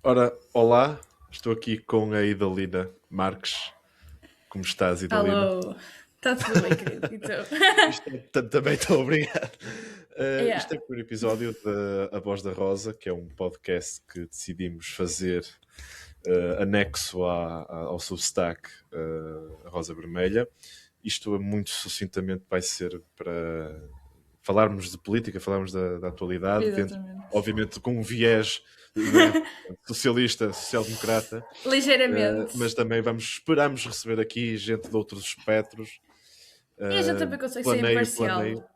Ora, olá, estou aqui com a Idalina Marques. Como estás, Idalina? Alô, está tudo bem, querido? E tu? Também estou obrigado. Isto é Yeah, o primeiro episódio da A Voz da Rosa, que é um podcast que decidimos fazer anexo ao Substack A Rosa Vermelha. Isto muito sucintamente vai ser para falarmos de política, falarmos da atualidade, dentro, exatamente. obviamente com um viés, né, socialista, social-democrata. Mas Ligeiramente. também esperamos receber aqui gente de outros espectros. E a gente também consegue ser Planeio. imparcial.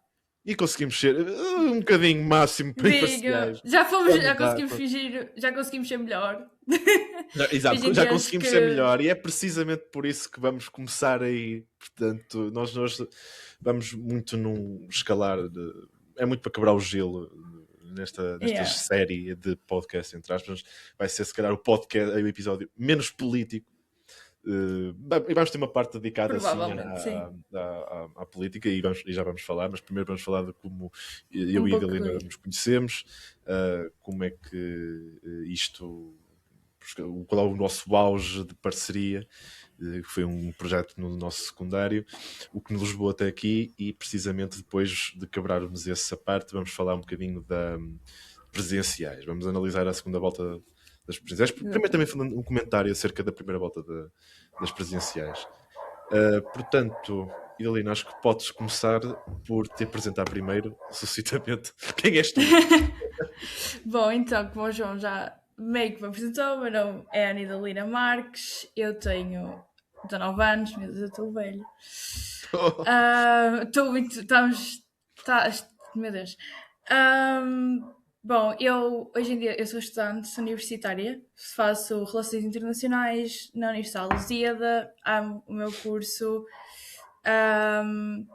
E conseguimos ser um bocadinho máximo para Digo, imparciais. já Vamos dar. conseguimos fingir, já conseguimos ser melhor. Não, Hoje exato, em já dia acho conseguimos ser que. melhor e é precisamente por isso que vamos começar aí. Portanto, nós vamos muito num escalar é muito para quebrar o gelo nesta Yeah, série de podcast, entre aspas. Vai ser se calhar o episódio menos político. E vamos ter uma parte dedicada assim provavelmente, sim. à política e já vamos falar, mas primeiro vamos falar de como eu Um e a pouco. Idalina nos conhecemos, como é que isto, qual é o nosso auge de parceria, que foi um projeto no nosso secundário, o que nos levou até aqui e precisamente depois de quebrarmos essa parte vamos falar um bocadinho da presidenciais, vamos analisar a segunda volta das presidenciais. Primeiro também Exatamente. falando um comentário acerca da primeira volta das presidenciais. Portanto, Idalina, acho que podes começar por te apresentar primeiro, sucintamente. Quem és tu? Bom, então, como o João já meio que me apresentou, meu nome é Anidalina Marques, eu tenho 19 anos, meu Deus, eu estou velho. Estou muito. Estamos. Tá, meu Deus. Bom, eu hoje em dia eu sou estudante universitária, faço Relações Internacionais na Universidade de Lusíada, amo o meu curso. Ahm,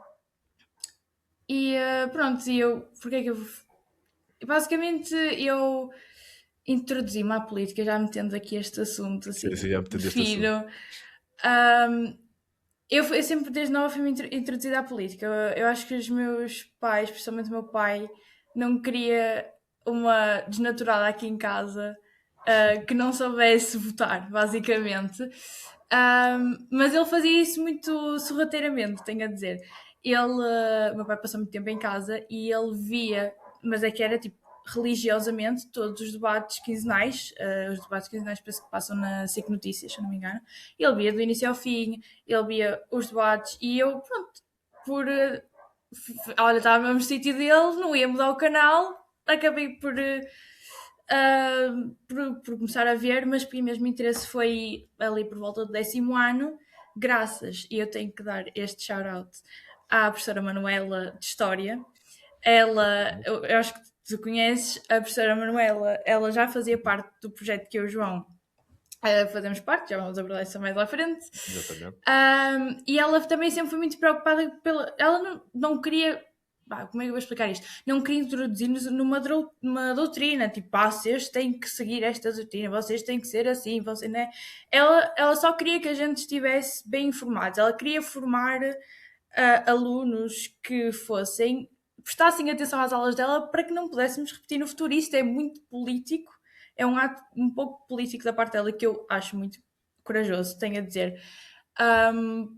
pronto, e eu. Porque é que eu. Basicamente eu introduzi-me à política, já metendo aqui este assunto Sim, assim, já me de entendi este assunto. fino. Eu sempre, desde nova, fui introduzida à política. Eu acho que os meus pais, principalmente o meu pai, não queria uma desnaturada aqui em casa que não soubesse votar, basicamente. Mas ele fazia isso muito sorrateiramente, tenho a dizer. Meu pai passou muito tempo em casa e ele via, mas é que era tipo religiosamente todos os debates quinzenais, os debates quinzenais parece que passam na SIC Notícias, se eu não me engano. Ele via do início ao fim, ele via os debates e eu, pronto, por. Olha, estava no mesmo sítio dele, não ia mudar o canal, acabei por começar a ver, mas porque mesmo interesse foi ali por volta do 10º ano, graças, e eu tenho que dar este shout-out à professora Manuela de História. Ela, eu acho que tu conheces a professora Manuela, ela já fazia parte do projeto que eu e o João fazemos parte, já vamos abordar isso mais à frente. Exatamente. E ela também sempre foi muito preocupada pela. Ela não queria. Como é que eu vou explicar isto? Não queria introduzir-nos numa doutrina, tipo, vocês têm que seguir esta doutrina, vocês têm que ser assim, você, né? Ela só queria que a gente estivesse bem informados, ela queria formar alunos que prestassem atenção às aulas dela para que não pudéssemos repetir no futuro. Isto é muito político, é um ato um pouco político da parte dela que eu acho muito corajoso, tenho a dizer.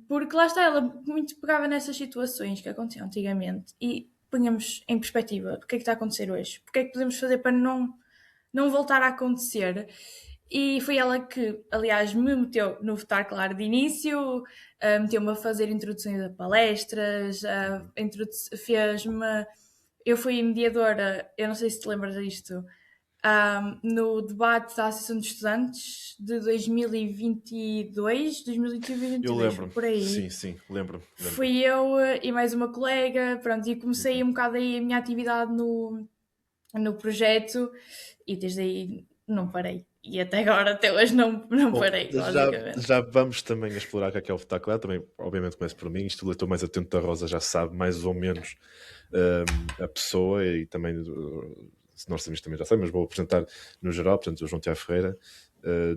Porque lá está, ela muito pegava nessas situações que aconteciam antigamente e punhamos em perspectiva o que é que está a acontecer hoje, o que é que podemos fazer para não voltar a acontecer. E foi ela que, aliás, me meteu no votar claro de início, meteu-me a fazer introduções a palestras, fez-me. Eu fui mediadora, eu não sei se te lembras disto, no debate da Associação de Estudantes de 2022, Eu 2022, foi lembro-me, por aí. sim, lembro-me. Fui eu e mais uma colega, pronto, e comecei um bocado aí a minha atividade no projeto e desde aí não parei. E até agora, até hoje, não Bom, parei, já, basicamente. já vamos também explorar o que é o votar claro. Também, obviamente, começo por mim. Isto o leitor mais atento da Rosa já sabe mais ou menos a pessoa e também, se nós também já sabem, mas vou apresentar no geral. Portanto, o João Tiago Ferreira,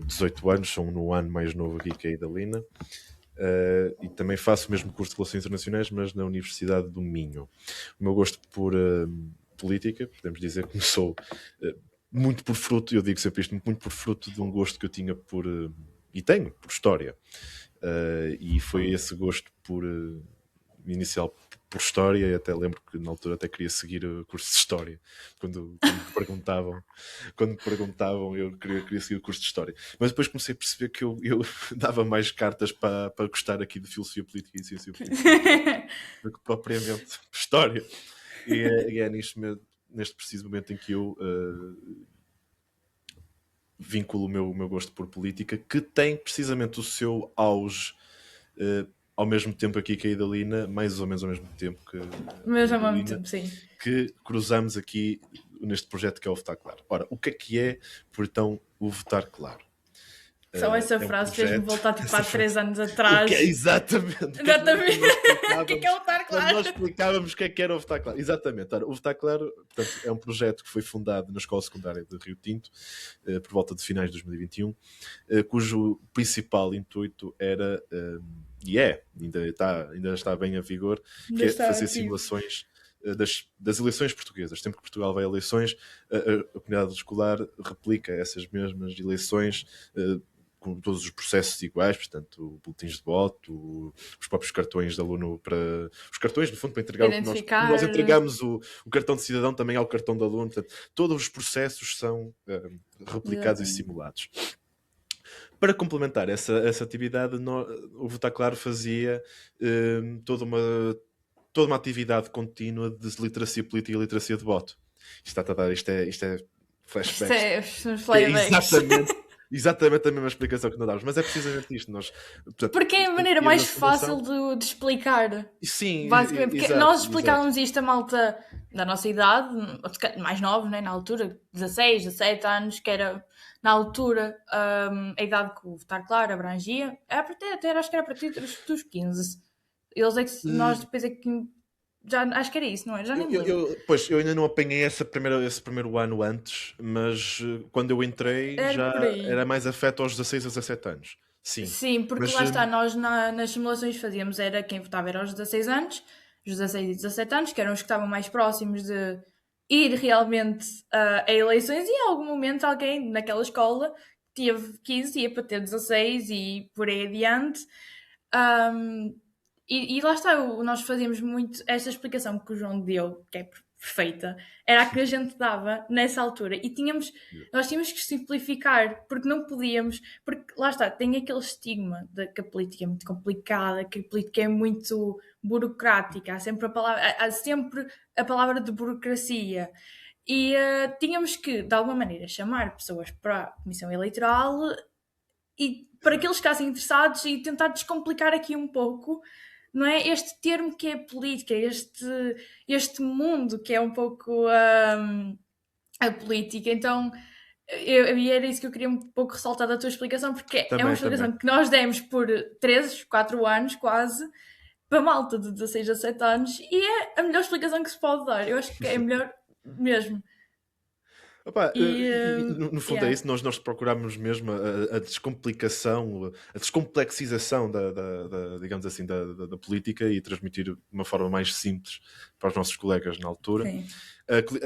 18 anos, sou no ano mais novo aqui que a Idalina. E também faço o mesmo curso de Relações Internacionais, mas na Universidade do Minho. O meu gosto por política, podemos dizer que começou muito por fruto, eu digo sempre isto, muito por fruto de um gosto que eu tinha e tenho, por história. E foi esse gosto inicial por história, e até lembro que na altura até queria seguir o curso de história, quando me perguntavam eu queria seguir o curso de história, mas depois comecei a perceber que eu dava mais cartas para gostar aqui de filosofia política e ciência política do que propriamente história, e é neste preciso momento em que eu vinculo o meu gosto por política, que tem precisamente o seu auge ao mesmo tempo aqui que a Idalina, mais ou menos ao mesmo tempo que Mas a ao mesmo Idalina, tempo, sim. que cruzamos aqui neste projeto que é o Votar Claro. Ora, o que é, portanto, o Votar Claro? Só essa um frase fez-me projeto- voltar tipo há essa 3 anos atrás. Exatamente. Exatamente. O que é o Votar Quando Claro? nós explicávamos o que era o Votar Claro. Exatamente. Ora, o Votar Claro, portanto, é um projeto que foi fundado na Escola Secundária de Rio Tinto, por volta de finais de 2021, cujo principal intuito era, ainda está bem a vigor, Ainda que é está fazer ativo. simulações das eleições portuguesas. Sempre que Portugal vai a eleições, a comunidade escolar replica essas mesmas eleições com todos os processos iguais, portanto, boletins de voto, os próprios cartões de aluno os cartões, no fundo, para entregar o que Identificar. nós entregamos o cartão de cidadão, também há o cartão de aluno, portanto, todos os processos são replicados e simulados. Para complementar essa atividade, o Votar Claro fazia toda uma atividade contínua de literacia política e literacia de voto. Isto é flashbacks. Isto é os flashbacks. Exatamente a mesma explicação que nós dávamos, mas é precisamente isto. Porque é a maneira mais fácil de explicar. Sim, basicamente, porque exato, nós explicávamos isto a malta da nossa idade, mais nova, né, na altura, 16, 17 anos, que era na altura a idade que o Votar Claro abrangia, até acho que era a partir dos 15. Eles é que nós depois é que já acho que era isso, não é? Já nem me lembro. Pois, eu ainda não apanhei esse primeiro ano antes, mas quando eu entrei Era já por aí. era mais afeto aos 16 a 17 anos. Sim, porque mas, lá está, nós nas simulações fazíamos, era quem votava era aos 16 anos, os 16 e 17 anos, que eram os que estavam mais próximos de ir realmente a eleições, e em algum momento alguém naquela escola teve 15 ia para ter 16 e por aí adiante. E lá está, nós fazíamos muito esta explicação que o João deu, que é perfeita, era a que a gente dava nessa altura, e nós tínhamos que simplificar, porque não podíamos, porque lá está, tem aquele estigma de que a política é muito complicada, que a política é muito burocrática, há sempre a palavra de burocracia, e tínhamos que, de alguma maneira, chamar pessoas para a Comissão Eleitoral e para que eles ficassem interessados e tentar descomplicar aqui um pouco, não é? Este termo que é política, este mundo que é um pouco a política. Então, e era isso que eu queria um pouco ressaltar da tua explicação, porque é uma explicação que nós demos por 3, 4 anos quase, para malta de 16 a 17 anos, e é a melhor explicação que se pode dar. Eu acho que é melhor mesmo. Opa, no fundo é isso, nós procuramos mesmo a descomplicação, a descomplexização digamos assim, da política, e transmitir de uma forma mais simples para os nossos colegas na altura. Sim.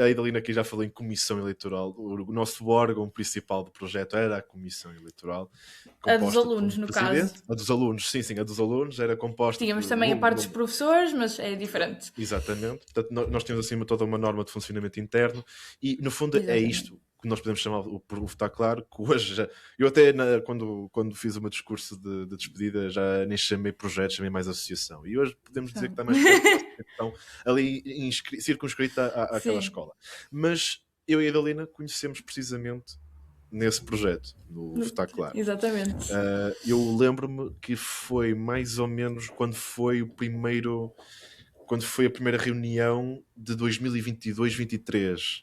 A Idalina aqui já falou em comissão eleitoral. O nosso órgão principal do projeto era a comissão eleitoral. A dos alunos, no caso. A dos alunos, sim, a dos alunos era composta. Tínhamos também a parte dos professores, mas é diferente. Exatamente. Portanto, nós temos acima toda uma norma de funcionamento interno, e no fundo é isto que nós podemos chamar o Votar Claro, que hoje já... Eu até, quando fiz o meu discurso de despedida, já nem chamei projeto, chamei mais associação. E hoje podemos dizer que está mais então, ali circunscrita àquela escola. Mas eu e a Idalina conhecemos precisamente nesse projeto, no Votar Claro. Exatamente. Eu lembro-me que foi mais ou menos quando foi a primeira reunião de 2022-23,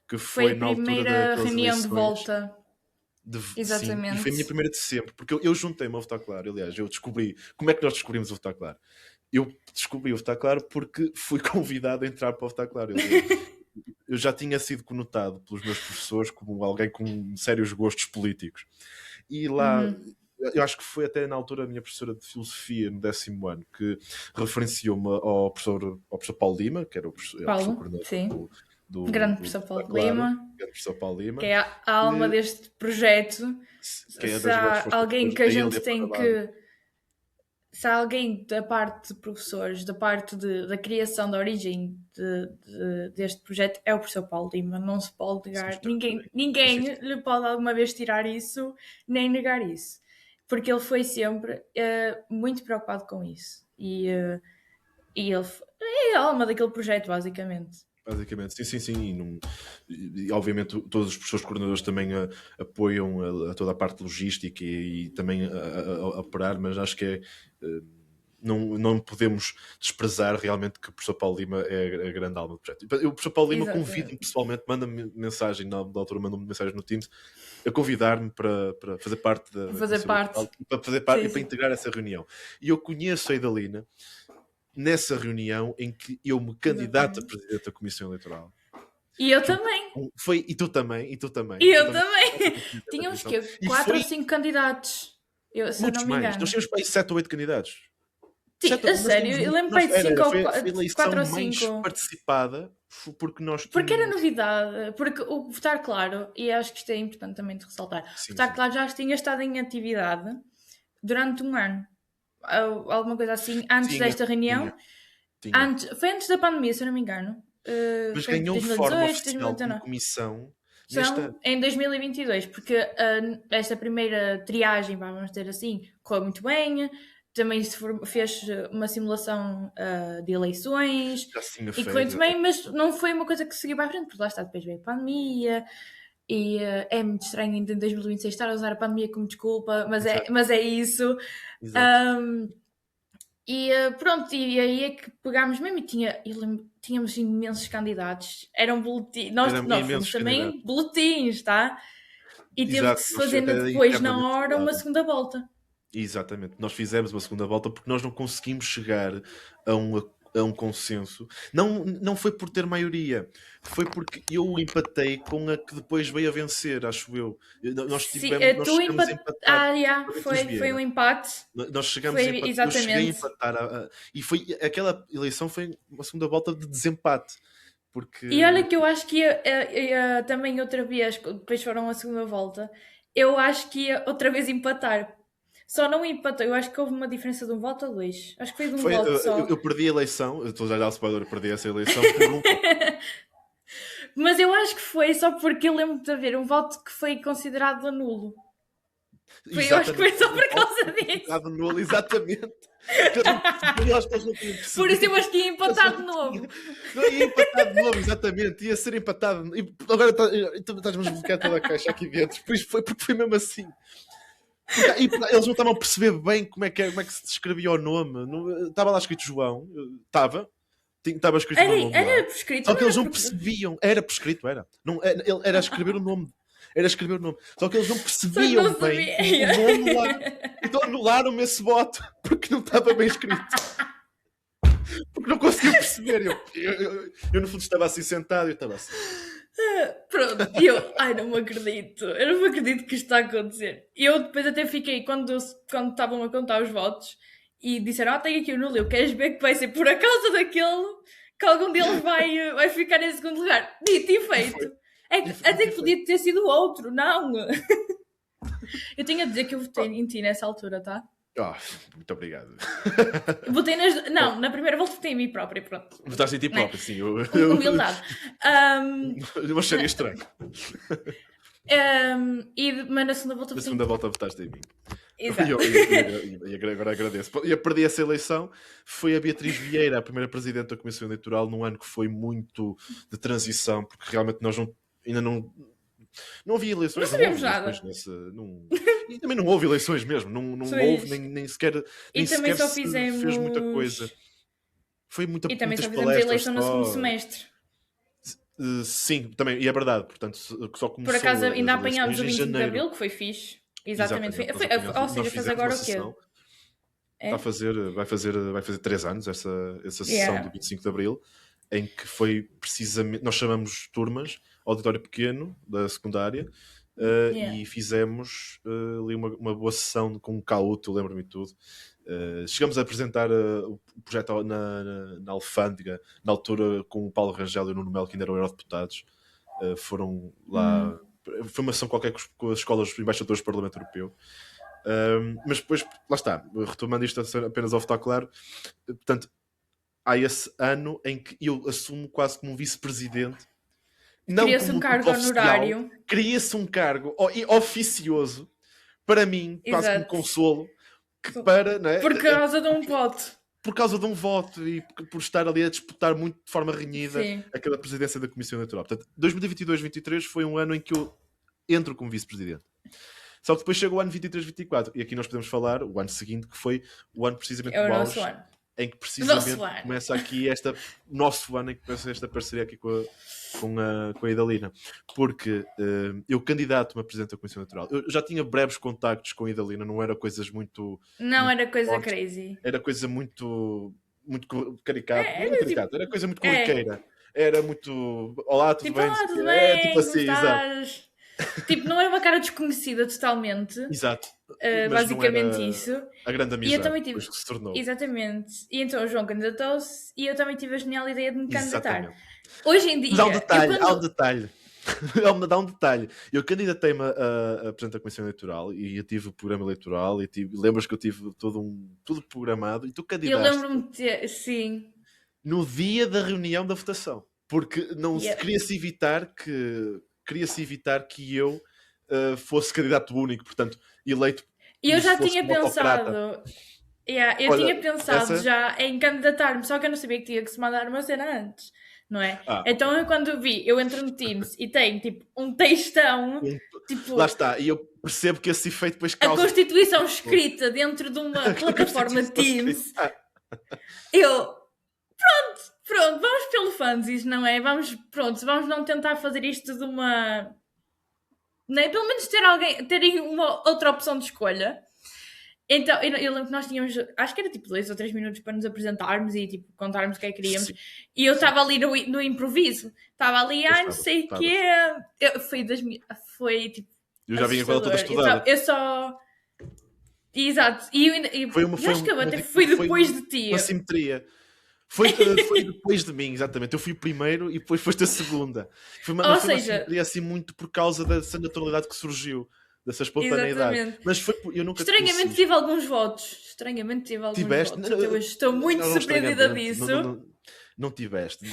que foi na altura primeira reunião de volta. Exatamente. Sim, e foi a minha primeira de sempre, porque eu juntei-me ao Votar Claro. Aliás, eu descobri. Como é que nós descobrimos o Votar Claro? Eu descobri o Votar Claro porque fui convidado a entrar para o Votar Claro. Eu já tinha sido conotado pelos meus professores como alguém com sérios gostos políticos. E lá, eu acho que foi até na altura a minha professora de filosofia no 10º ano que referenciou-me ao professor Paulo Lima, que era o professor coordenador Grande professor Paulo Lima, grande professor Paulo Lima, que é a alma deste projeto. que é Se das grandes há forças alguém que a a ele e gente a tem Parabada. que. Se há alguém da parte de professores, da parte da criação, da origem deste projeto, é o professor Paulo Lima. Não se pode Sim, negar. está Ninguém, bem. ninguém lhe pode alguma vez tirar isso, nem negar isso. Porque ele foi sempre muito preocupado com isso. E ele é a alma daquele projeto, basicamente. Basicamente, sim. E, obviamente todos os professores coordenadores também apoiam a toda a parte logística e também a operar, mas acho que não podemos desprezar realmente que o professor Paulo Lima é a grande alma do projeto. O professor Paulo Lima convida-me Exatamente. pessoalmente, manda-me mensagem, na altura manda-me mensagem no Teams, a convidar-me para fazer parte da Fazer Comissão parte. Eleitoral, para fazer parte Sim, e para sim. integrar essa reunião. E eu conheço a Idalina nessa reunião em que eu me candidato a Exatamente. presidente da Comissão Eleitoral. E eu também. Foi, e tu também, e tu também, E tu eu também. também. Tínhamos que E 4 ou foi 5 candidatos. Se eu muitos não me mais. Nós engano. tínhamos para aí 7 ou 8 candidatos. A Nós sério, tínhamos eu muito. lembro para aí de 5 ou Foi a eleição 4 ou mais 5. participada porque nós Porque era tínhamos. novidade. Porque o Votar Claro, e acho que isto é importante também de ressaltar, Sim, Votar sim. Claro já tinha estado em atividade durante um ano. Alguma coisa assim, antes Tinha, desta reunião. tinha. Foi antes da pandemia, se eu não me engano. Mas Foi ganhou forma 2018, oficial como 2019. comissão neste ano. São em 2022, porque esta primeira triagem, vamos dizer assim, correu muito bem. Também fez uma simulação de eleições Já se tinha e correu feito. muito bem, mas não foi uma coisa que seguiu para a frente, porque lá está, depois veio a pandemia e é muito estranho ainda em 2026 estar a usar a pandemia como desculpa, Exato. mas é isso. Exato. E pronto, e aí é que pegámos mesmo tínhamos imensos candidatos. Eram boletins. Eram Nós fomos imensos também candidatos. boletins, tá? E teve que Exato. se Nós fazer até depois, na internamente hora, uma falávamos. segunda volta. Exatamente. Nós fizemos uma segunda volta porque nós não conseguimos chegar a um consenso. Não foi por ter maioria, foi porque eu empatei com a que depois veio a vencer, acho eu. Nós Sim, nós tu chegamos a empatar. foi um empate. Nós chegamos a Foi empatar. Eu cheguei a exatamente. empatar. E foi, aquela eleição foi uma segunda volta de desempate. E olha Porque. que eu acho que ia também outra vez, depois foram a segunda volta, eu acho que ia outra vez empatar. Só não empatou, eu acho que houve uma diferença de um voto a dois. Acho que foi de um Foi, voto eu, só. eu perdi a eleição, eu estou a dar o spoiler, eu perdi essa eleição por um voto. Mas eu acho que foi só porque eu lembro de haver um voto que foi considerado nulo. Eu acho que foi Exatamente. só por causa disso. Estava nulo, exatamente. Eu não percebi, eu acho que eles não tinham percebido. Por isso eu acho que ia empatar de novo. Não ia empatar de novo, exatamente. Ia ser empatado. E agora estás-me a desbloquear toda a caixa aqui dentro. Pois foi porque foi mesmo assim. Eles não estavam a perceber bem como é que se descrevia o nome. Estava lá escrito João. Estava escrito o meu nome Era lá. por escrito, Só que não eles era não porque... percebiam. Era prescrito, era. Não, era escrever o nome. Era escrever o nome. Só que eles não Só que percebiam não bem sabia. o nome lá. Então anularam-me esse voto porque não estava bem escrito. Porque não conseguiam perceber. Eu no fundo estava assim sentado e eu estava assim. Pronto, e ai, não me acredito. Eu não me acredito que isto está a acontecer. E eu depois até fiquei, quando estavam a contar os votos, e disseram, tem aqui o nulo, eu queres ver que vai ser por causa daquele que algum deles vai ficar em segundo lugar. Dito e feito. Até que podia ter sido outro, não. Eu tenho a dizer que eu votei em ti nessa altura, tá? Muito obrigado. Votei não, na primeira volta votei em mim própria, pronto. Votaste em ti próprio, sim. Humildade. Eu acharia estranho. Mas na segunda volta Na votei segunda volta votaste em mim. Exato. E agora agradeço. E a perder essa eleição foi a Beatriz Vieira, a primeira presidente da Comissão Eleitoral, num ano que foi muito de transição, porque realmente nós ainda não havia eleições. Não sabíamos nada. E também não houve eleições mesmo. Não houve, nem sequer, e também só fizemos... fez muita coisa. Foi E também muitas só fizemos a eleição no só. segundo semestre. Sim, também, e é verdade. Portanto, só começou. Por acaso ainda as apanhámos o eleições em 25 de janeiro. Abril, que foi fixe. Exatamente. Exatamente, Ou seja, faz agora o quê? Vai fazer 3 anos essa sessão do 25 de Abril, em que foi precisamente, nós chamamos turmas, auditório pequeno da secundária, Yeah. e fizemos ali uma boa sessão com um cauto, lembro-me de tudo. Chegamos a apresentar o projeto na Alfândega, na altura com o Paulo Rangel e o Nuno Melo, que ainda eram eurodeputados. Foram lá. Foi uma ação qualquer com as escolas embaixadores do Parlamento Europeu. Mas depois, lá está, retomando isto apenas ao votar claro, portanto, há esse ano em que eu assumo quase como um vice-presidente, não Cria-se como um um cargo título oficial, honorário. cria-se um cargo oficioso para mim, quase como Exato. consolo, para, não é? Por causa de um voto. Por causa de um voto e por estar ali a disputar muito de forma renhida Sim. aquela presidência da Comissão Eleitoral. Portanto, 2022-23 foi um ano em que eu entro como vice-presidente. Só que depois chega o ano 23-24 e aqui nós podemos falar o ano seguinte, que foi o ano precisamente É o do nosso auge, ano. em que precisamente Nosso ano. começa aqui nosso ano em que começa esta parceria aqui com a Idalina, porque eu candidato-me a presidente da Comissão Eleitoral. Eu já tinha breves contactos com a Idalina, não era coisas muito... Não muito era coisa fortes. crazy. Era coisa muito caricata, não era Era caricata, tipo- era coisa muito corriqueira. Era muito... Olá, tudo Tipo, bem? olá, tudo É, bem? tipo assim, Como exato. estás? Tipo, não é uma cara desconhecida totalmente. Exato. Mas Basicamente não era isso. a grande E eu amizade, também tive. depois que se tornou. Exatamente. E então o João candidatou-se e eu também tive a genial ideia de me candidatar. Exatamente. Hoje em dia. Mas há um detalhe, eu quando... há um detalhe. Dá um detalhe. Eu candidatei-me a presidente da Comissão Eleitoral e eu tive o programa eleitoral e lembras que eu tive tudo programado e tu Eu candidaste lembro-me de ter. Sim. no dia da reunião da votação. Porque não Yeah. queria-se evitar que eu fosse candidato único, portanto, eleito. E eu como já se fosse tinha um autocrata. pensado. Yeah, eu Olha, tinha pensado essa- já em candidatar-me, só que eu não sabia que tinha que se mandar uma cena antes, não é? Ah, Então eu quando vi, eu entro no Teams e tenho tipo um textão, tipo Lá está, e eu percebo que esse efeito depois a causa. Constituição escrita dentro de uma plataforma Constituição Teams. escrita. Eu, pronto, vamos pelo fanzis, não é? Vamos não tentar fazer isto de uma... Né? Pelo menos terem uma outra opção de escolha. Então, eu lembro que nós tínhamos, acho que era tipo 2 ou 3 minutos para nos apresentarmos e tipo contarmos o que é que queríamos. Sim. E eu estava ali no improviso. Estava ali, não sei o quê. Foi tipo. Eu já vinha com ela toda estudada. Eu só. Exato. E Foi eu acho que eu até fui depois de ti. Uma simetria. Foi depois de mim, exatamente. Eu fui o primeiro e depois foste a segunda. Mas foi uma simetria assim muito por causa dessa naturalidade que surgiu, dessa espontaneidade. Exatamente. Mas eu nunca Estranhamente tive alguns votos. Tiveste? votos. Eu estou muito Não, surpreendida estranhamente. disso. Não tiveste.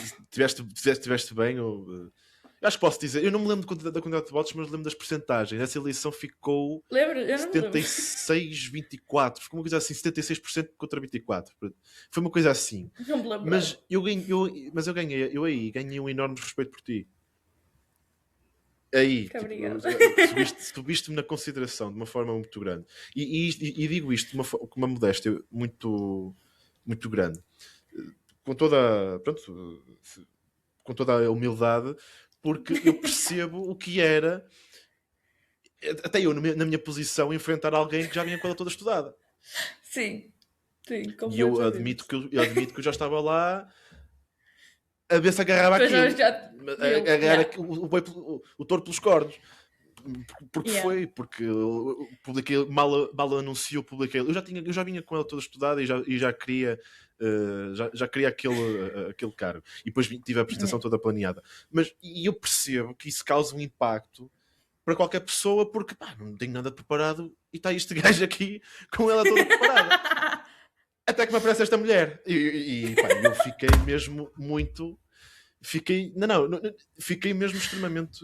Tiveste bem. Eu acho que posso dizer. Eu não me lembro da quantidade de votos, mas lembro das percentagens. Essa eleição ficou Lembro? Eu não me lembro. 76-24. Ficou uma coisa assim, 76% contra 24%. Foi uma coisa assim. Não me lembro. Mas eu ganhei. Eu aí ganhei um enorme respeito por ti. Aí, subiste-me na consideração de uma forma muito grande. E digo isto com uma modéstia muito, muito grande. Com toda a humildade, porque eu percebo o que era, até eu, na minha posição, enfrentar alguém que já vinha com ela toda estudada. Sim, e eu admito que eu já estava lá a ver se agarrava aquilo. Agarrar o touro pelos cornos. Porque porque publiquei, mal anunciou, publiquei. Eu já vinha com ela toda estudada e já queria aquele cargo. E depois tive a apresentação toda planeada. Mas eu percebo que isso causa um impacto para qualquer pessoa, porque não tenho nada preparado e está este gajo aqui com ela toda preparada. Até que me aparece esta mulher. E eu fiquei mesmo muito... Fiquei mesmo extremamente...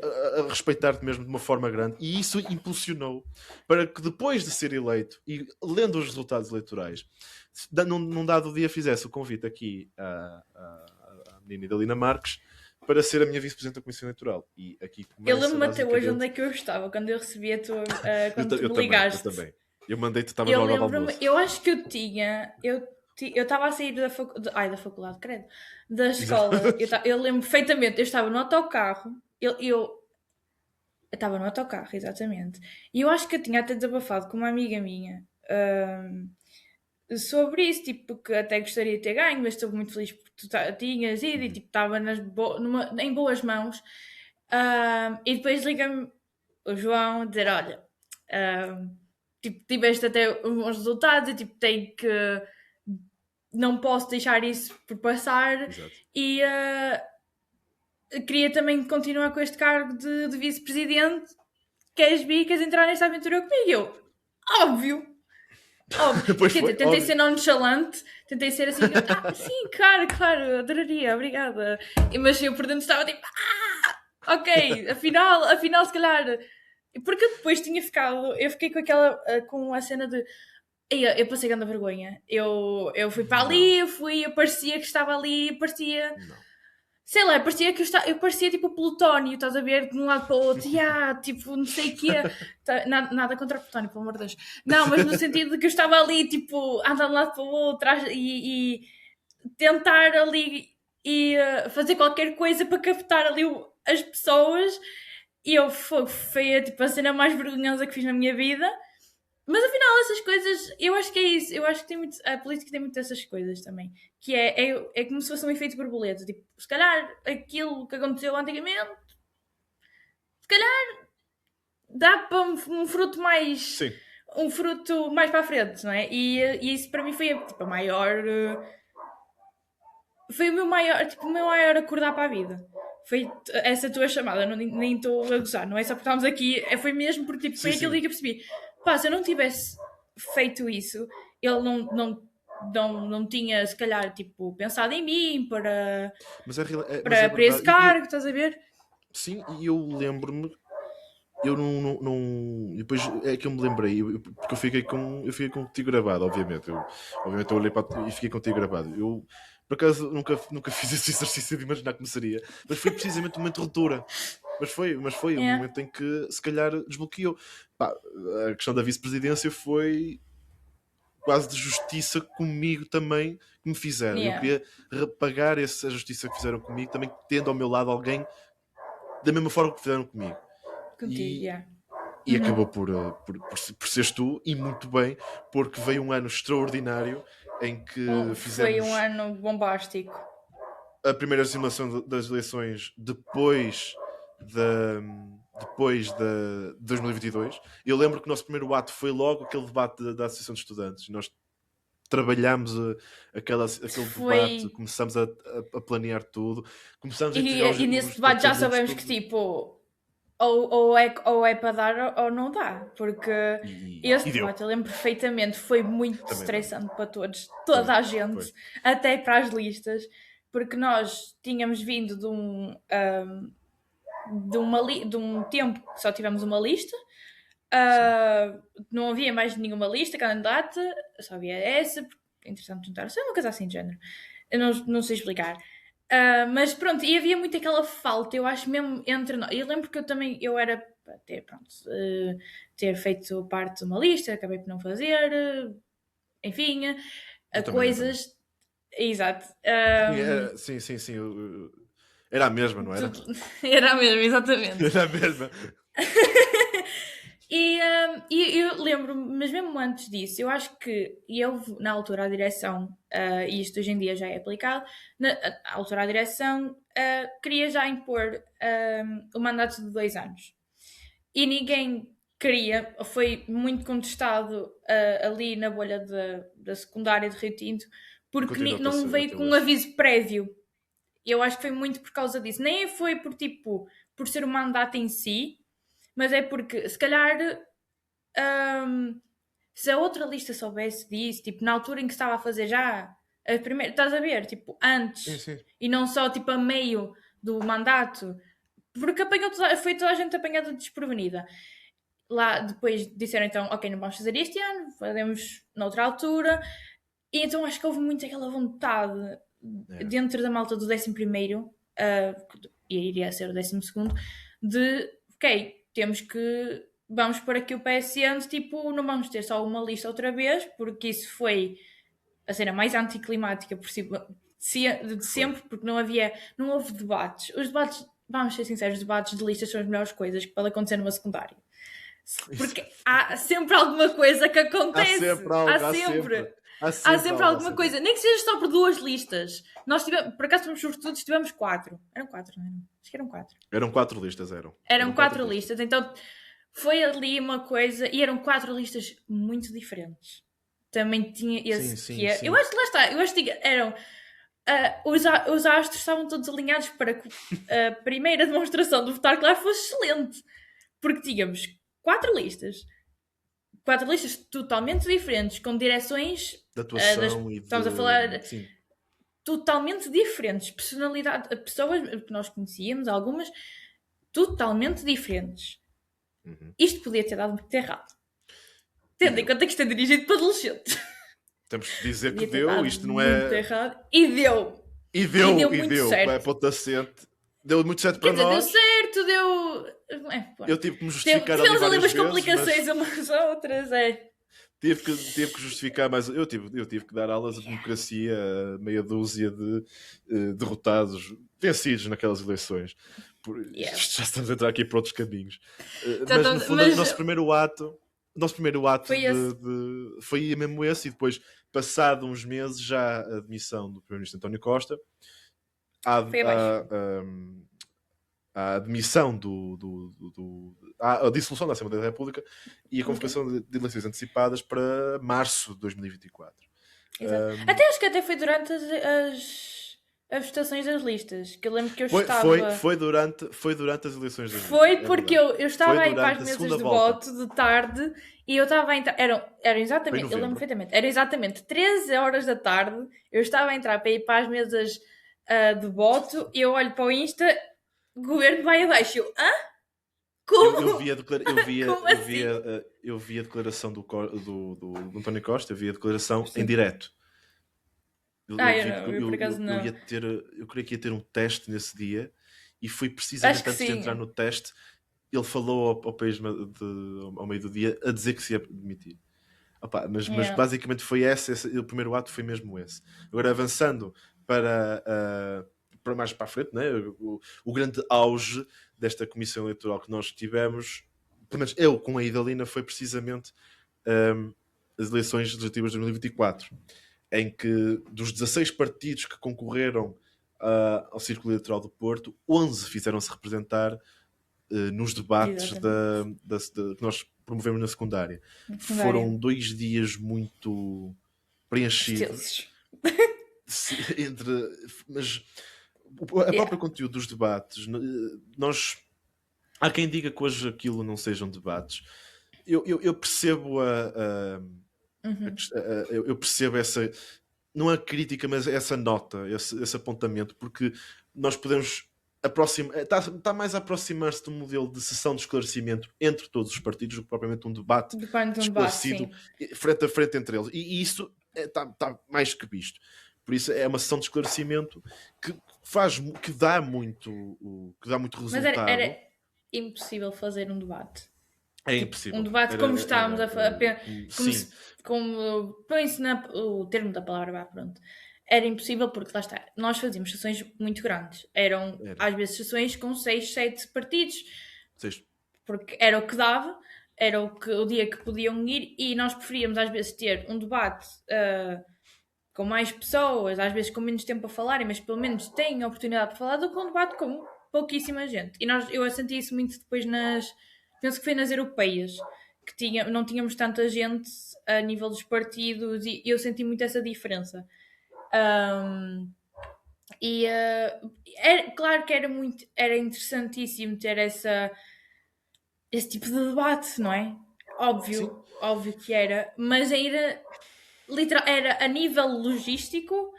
a respeitar-te mesmo de uma forma grande, e isso impulsionou para que depois de ser eleito e lendo os resultados eleitorais, num dado dia fizesse o convite aqui à menina Idalina Marques para ser a minha vice-presidente da Comissão Eleitoral. E aqui eu lembro-me até hoje onde é que eu estava quando eu recebi a tua quando tu me ligaste. Eu também. Eu mandei-te, estava na hora do almoço. Eu acho que eu estava a sair da faculdade, credo, da escola. Eu lembro perfeitamente, eu estava no autocarro. Eu estava no autocarro, exatamente. E eu acho que eu tinha até desabafado com uma amiga minha sobre isso, tipo, que até gostaria de ter ganho, mas estou muito feliz porque tu tinhas ido e tipo, estava em boas mãos. E depois liga-me o João a dizer: olha, tipo, tiveste até uns resultados e tipo, tenho que. Não posso deixar isso por passar. Exato. E queria também continuar com este cargo de vice-presidente. Queres entrar nesta aventura comigo? Eu, óbvio! Óbvio. Pois foi, Tentei óbvio. ser nonchalant, tentei ser assim, sim, claro, adoraria, obrigada. Mas eu por dentro estava tipo, ok, afinal, se calhar. Porque eu depois eu fiquei com aquela, com a cena de. Eu passei grande vergonha. Eu fui para ali, eu parecia que estava ali, parecia. Não. Sei lá, parecia que eu parecia tipo plutónio, estás a ver, de um lado para o outro, tipo, não sei o quê. Nada contra o plutónio, pelo amor de Deus. Não, mas no sentido de que eu estava ali, tipo, a andar de um lado para o outro e tentar ali e fazer qualquer coisa para captar ali as pessoas. E foi tipo, a cena mais vergonhosa que fiz na minha vida. Mas afinal, essas coisas, eu acho que é isso. Eu acho que a política tem muito dessas coisas também. Que é como se fosse um efeito borboleta. Tipo, se calhar aquilo que aconteceu antigamente, se calhar dá para um fruto mais. Sim. Um fruto mais para a frente, não é? E isso para mim foi tipo, a maior. Foi o meu maior acordar para a vida. Foi essa tua chamada, nem estou a gozar, não é só porque estávamos aqui, foi mesmo porque tipo, foi Sim, aquele sim. dia que eu percebi, pá, se eu não tivesse feito isso, ele não tinha se calhar tipo, pensado em mim Mas é para esse verdade. cargo, estás a ver? Sim, e eu lembro-me, eu não. E depois é que eu me lembrei, porque eu fiquei contigo gravado, obviamente. Obviamente eu olhei para e fiquei contigo gravado. Eu, por acaso, nunca fiz esse exercício de imaginar como seria, mas foi precisamente o momento de ruptura. Mas foi o É. momento em que se calhar desbloqueou. Pá, a questão da vice-presidência foi quase de justiça comigo também que me fizeram. Eu Yeah. queria repagar essa justiça que fizeram comigo, também tendo ao meu lado alguém da mesma forma que fizeram comigo. Contigo, yeah. E acabou por seres tu, e muito bem, porque veio um ano extraordinário em que Foi fizemos um ano bombástico. a primeira simulação das eleições depois de 2022. Eu lembro que o nosso primeiro ato foi logo aquele debate da Associação de Estudantes. Nós trabalhámos aquele debate, começámos a planear tudo, começámos a entregar E nesse debate já sabemos que tipo ou é para dar ou não dá, porque esse debate eu lembro perfeitamente, foi muito Também estressante para toda a gente, até para as listas, porque nós tínhamos vindo de um tempo que só tivemos uma lista, não havia mais nenhuma lista candidata, só havia essa, porque entretanto juntaram-se, uma coisa assim de género, eu não sei explicar. Mas pronto, e havia muito aquela falta, eu acho mesmo entre nós. Eu lembro que eu era para ter feito parte de uma lista, acabei por não fazer, enfim, coisas. Exato. Sim. Era a mesma, não era? Era mesmo, exatamente. Era a mesma. E eu lembro-me, mas mesmo antes disso, eu acho que na altura a direção, e isto hoje em dia já é aplicado, na altura a direção queria já impor o mandato de 2 anos. E ninguém queria, foi muito contestado ali na bolha da secundária de Rio Tinto, porque não veio com um aviso prévio. Eu acho que foi muito por causa disso. Nem foi por ser o mandato em si, mas é porque, se calhar, se a outra lista soubesse disso, tipo, na altura em que estava a fazer já a primeira, estás a ver, tipo, antes, Sim. E não só, tipo, a meio do mandato, porque foi toda a gente apanhada desprevenida. Lá depois disseram então, ok, não vamos fazer este ano, fazemos noutra altura, e então acho que houve muito aquela vontade dentro da malta do 11º, e iria ser o 12º, de, ok, vamos pôr aqui o PSN, tipo, não vamos ter só uma lista outra vez, porque isso foi a cena mais anticlimática possível de sempre, porque não houve debates. Os debates, vamos ser sinceros, os debates de listas são as melhores coisas que pode acontecer numa secundária. Porque há sempre alguma coisa que acontece. Há Há sempre algo a alguma saber. coisa, nem que seja só por 2 listas. Nós tivemos, por acaso, fomos sortudos, tivemos 4. Eram 4, não eram? Acho que eram 4. Eram 4 listas, eram. Eram 4 listas. listas, então foi ali uma coisa. E eram 4 listas muito diferentes. Também tinha esse Sim, que é. sim. Eu acho que lá está, eu acho que eram. Os astros estavam todos alinhados para que a primeira demonstração do Votar Claro fosse excelente. Porque tínhamos 4 listas totalmente diferentes, com direções. De atuação e de... Estamos a falar Sim. totalmente diferentes, pessoas que nós conhecíamos, algumas totalmente diferentes. Isto podia ter dado muito errado. Tendo em conta que isto é dirigido para adolescentes. Temos de dizer que Podia ter deu, dado isto não muito é... errado. E deu. E deu, muito certo. é ponto assente. Deu muito certo Quer para dizer, nós. deu certo, deu... Eu tive que me justificar ali Tivemos ali várias umas vezes, complicações umas outras, tive que justificar mais. Eu tive que dar aulas de democracia a meia dúzia de derrotados, vencidos naquelas eleições. Yeah. Já estamos a entrar aqui por outros caminhos. Já Mas no estamos- fundo, mas- o nosso primeiro ato Foi esse. foi mesmo esse, e depois, passado uns meses, já a admissão do Primeiro-Ministro António Costa, Foi abaixo. a admissão a dissolução da Assembleia da República e a convocação de eleições antecipadas para março de 2024. Exato. Acho que até foi durante as votações das listas, que eu lembro que eu estava... Foi durante as eleições das Foi listas, porque verdade. eu estava Foi aí para durante as a mesas segunda de volta. voto de tarde e eu estava a entrar. Eram exatamente, Foi em eu lembro novembro. perfeitamente, era exatamente 13 horas da tarde. Eu estava a entrar para ir para as mesas de voto e eu olho para o Insta, governo vai abaixo. Eu, como? Eu vi a Como assim? eu vi a declaração do António Costa, eu vi a declaração em direto. Eu por acaso não. Eu creio que ia ter um teste nesse dia e foi Acho precisamente que antes de sim. entrar no teste, ele falou ao país ao meio do dia a dizer que se ia demitir. Opa, mas basicamente foi o primeiro ato foi mesmo esse. Agora avançando para mais para a frente, né? O grande auge desta comissão eleitoral que nós tivemos, pelo menos eu com a Idalina, foi precisamente as eleições legislativas de 2024, em que dos 16 partidos que concorreram ao Círculo Eleitoral do Porto, 11 fizeram-se representar nos debates que nós promovemos na secundária. Foram 2 dias muito preenchidos. Mas a própria conteúdo dos debates, há quem diga que hoje aquilo não sejam debates. Eu percebo eu percebo essa, não a crítica, mas essa nota, esse apontamento, porque nós podemos está mais a aproximar-se de um modelo de sessão de esclarecimento entre todos os partidos do que propriamente um debate esclarecido frente a frente entre eles, e isso está mais que visto. Por isso é uma sessão de esclarecimento que dá muito resultado. Mas era impossível fazer um debate. É impossível. Um debate como estávamos a fazer. Põe-se o termo da palavra, pronto. Era impossível porque, lá está, nós fazíamos sessões muito grandes. Eram, às vezes, sessões com 6, 7 partidos. 6. Porque era o que dava, era o dia que podiam ir, e nós preferíamos, às vezes, ter um debate com mais pessoas, às vezes com menos tempo a falarem, mas pelo menos têm a oportunidade de falar, do que um debate com pouquíssima gente. E eu senti isso muito depois penso que foi nas europeias, que não tínhamos tanta gente a nível dos partidos, e eu senti muito essa diferença. Claro que era interessantíssimo ter esse tipo de debate, não é? Óbvio que era, mas era a nível logístico,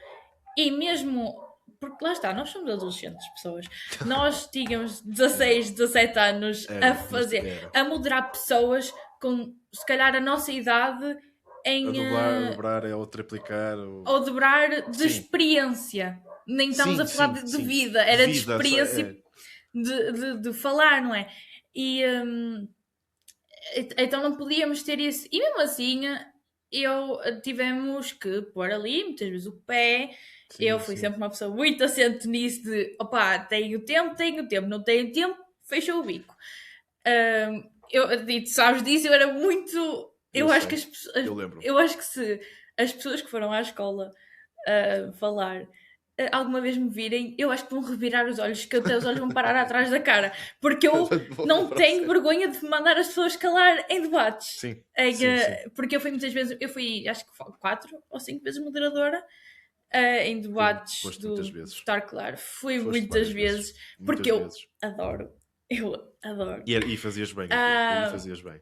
e mesmo porque lá está, nós somos adolescentes, pessoas, nós tínhamos 16, 17 anos a moderar pessoas com se calhar a nossa idade em dobrar ou triplicar ou dobrar de experiência. Nem estamos a falar de vida, era de experiência de falar, não é? E então não podíamos ter isso. E mesmo assim tivemos que pôr ali muitas vezes o pé. Eu fui sempre uma pessoa muito assente nisso de tenho tempo, não tenho tempo, fecha o bico. Tu sabes disso, eu era muito... Eu acho que as pessoas... Eu lembro. Eu acho que se as pessoas que foram à escola falar alguma vez me virem, eu acho que vão revirar os olhos, que até os olhos vão parar atrás da cara, porque eu não tenho vergonha de mandar as pessoas calar em debates. Sim, porque eu fui muitas vezes, acho que 4 ou 5 vezes moderadora em debates do Votar Claro. Fui muitas vezes, porque eu adoro. Eu adoro. E fazias bem. E fazias bem.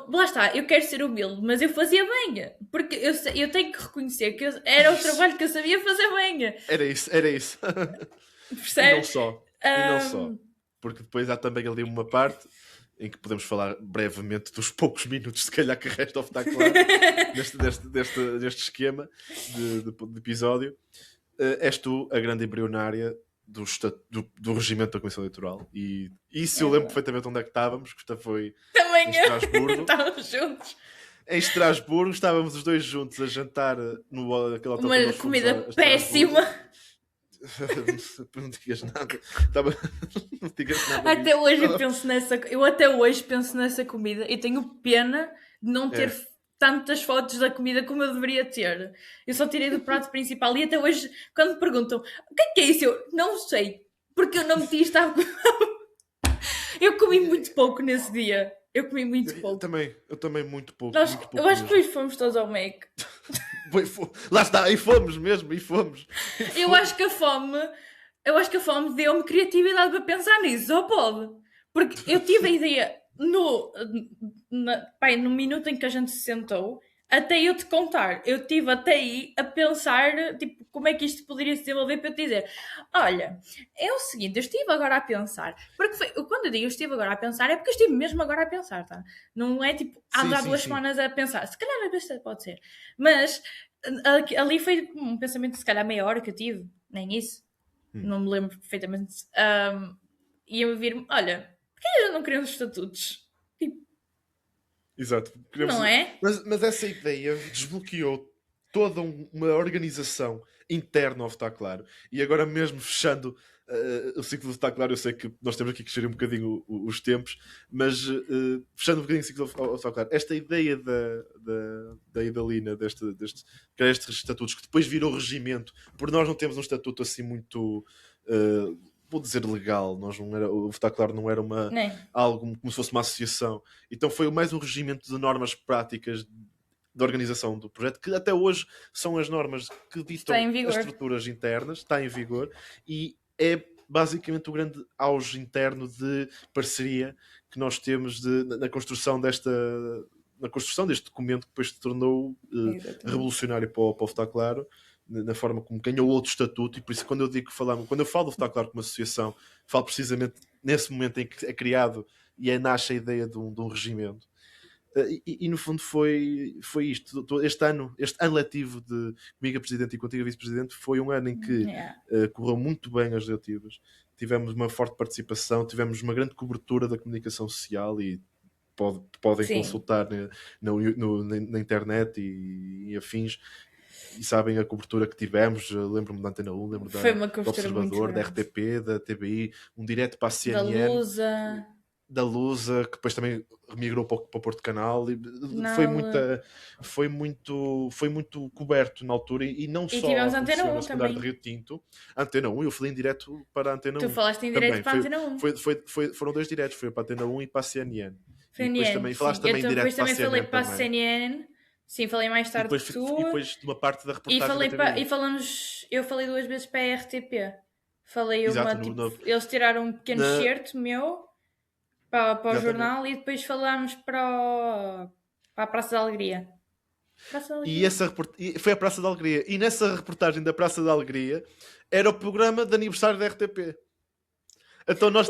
Lá está, eu quero ser humilde, mas eu fazia bem. Porque eu tenho que reconhecer que era o trabalho que eu sabia fazer bem. Era isso. Percebes? E não só. Porque depois há também ali uma parte em que podemos falar brevemente dos poucos minutos, se calhar, que resta ao Votar Claro, deste esquema de episódio. És tu a grande embrionária do regimento da Comissão Eleitoral. E isso eu lembro perfeitamente onde é que estávamos, que foi também em Estrasburgo. Estávamos juntos. Em Estrasburgo, estávamos os dois juntos a jantar naquele hotel. Uma comida péssima. Não digas nada. Não digas nada. Até hoje eu até hoje penso nessa comida e tenho pena de não ter tantas fotos da comida como eu deveria ter. Eu só tirei do prato principal e até hoje, quando me perguntam o que é isso, eu não sei, porque eu não meti estava. Eu comi muito pouco nesse dia. Eu comi muito pouco. Eu também muito pouco. Eu acho que depois fomos todos ao Mac. Lá está, e fomos mesmo. Eu acho que a fome deu-me criatividade para pensar nisso, só pode. Porque eu tive a ideia no minuto em que a gente se sentou, até eu te contar. Eu tive até aí a pensar, tipo, como é que isto poderia se desenvolver para eu te dizer. Olha, é o seguinte, eu estive agora a pensar. Porque quando eu digo eu estive agora a pensar, é porque eu estive mesmo agora a pensar, tá? Não é tipo, andar 2 semanas a pensar. Se calhar a besta pode ser. Mas ali foi um pensamento de se calhar meia hora que eu tive. Nem isso. Não me lembro perfeitamente. E eu vir-me, olha, por que eu não queria os estatutos? Exato. Não é? Mas essa ideia desbloqueou toda uma organização interna ao Votar Claro. E agora mesmo fechando o ciclo do Votar Claro, eu sei que nós temos aqui que gerir um bocadinho os tempos, mas fechando um bocadinho o ciclo ao Votar Claro, esta ideia da Idalina, destes estatutos, que depois virou regimento, por nós não temos um estatuto assim muito... vou dizer legal, o Votar Claro não era algo como se fosse uma associação, então foi mais um regimento de normas práticas de organização do projeto, que até hoje são as normas que ditam as estruturas internas, está em vigor, e é basicamente o grande auge interno de parceria que nós temos na construção deste documento que depois se tornou revolucionário para o Votar Claro, na forma como ganhou outro estatuto. E por isso quando eu falo do Votar Claro como associação, falo precisamente nesse momento em que é criado e nasce a ideia de um regimento. E no fundo foi isto. Este ano letivo de comigo a Presidente e contigo a Vice-Presidente foi um ano em que correu muito bem as legislativas. Tivemos uma forte participação, tivemos uma grande cobertura da comunicação social e podem consultar na internet e afins. E sabem a cobertura que tivemos. Lembro-me da Antena 1, lembro do Observador, da RTP, da TBI, um direto para a CNN, da Lusa, que depois também migrou para o Porto Canal. E foi muito coberto na altura, e não só tivemos a Antena 1 também. De Rio Tinto, Antena 1, eu falei em direto para a Antena 1. Tu falaste em direto para a Antena 1. Foram 2 diretos, foi para a Antena 1 e para a CNN. E depois também falaste também em direto para a CNN. Falei para a CNN. Sim, falei mais tarde que tu. E depois de uma parte da reportagem eu falei 2 vezes para a RTP. Falei Exato, eles tiraram um pequeno certo meu para o jornal, e depois falámos para a Praça da Alegria. E foi a Praça da Alegria. E nessa reportagem da Praça da Alegria era o programa de aniversário da RTP. Então nós